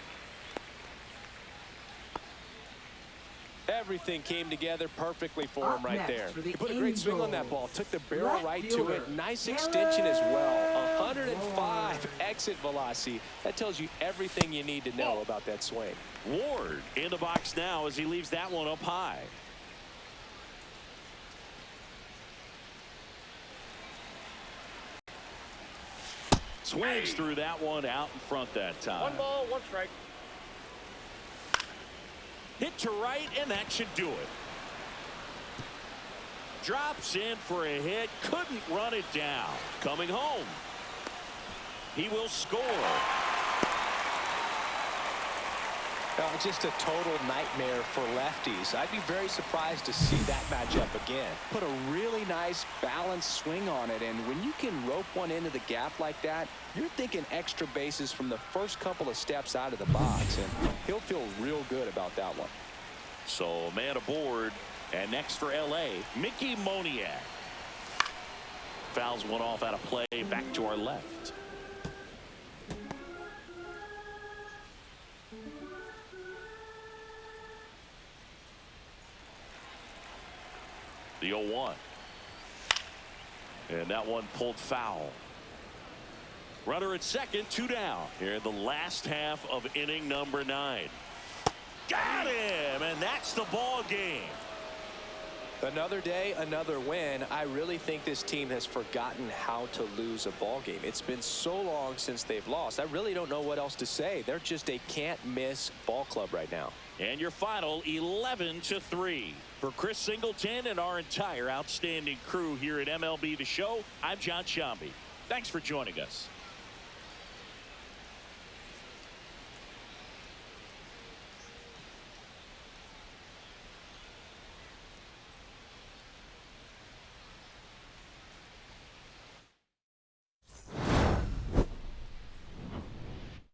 Everything came together perfectly for Up him right next there. for the He put a great swing on that ball. Angels. Took the barrel Left right to fielder, it. Nice extension as well. 105 Ward. exit velocity. That tells you everything you need to know about that swing. Ward in the box now as he leaves that one up high. Swings through that one out in front that time. 1 ball, 1 strike. Hit to right, and that should do it. Drops in for a hit. Couldn't run it down. Coming home. He will score. Just a total nightmare for lefties. I'd be very surprised to see that matchup again. Put a really nice balanced swing on it, and when you can rope one into the gap like that, you're thinking extra bases from the first couple of steps out of the box, and he'll feel real good about that one. So man aboard, and next for LA, Mickey Moniak. Fouls one off out of play, back to our left. The 0-1. And that one pulled foul. Runner at second, 2 down here in the last half of inning number 9. Got him, and that's the ball game. Another day, another win. I really think this team has forgotten how to lose a ball game. It's been so long since they've lost. I really don't know what else to say. They're just a can't-miss ball club right now. And your final, 11-3. For Chris Singleton and our entire outstanding crew here at MLB The Show, I'm John Shambi. Thanks for joining us.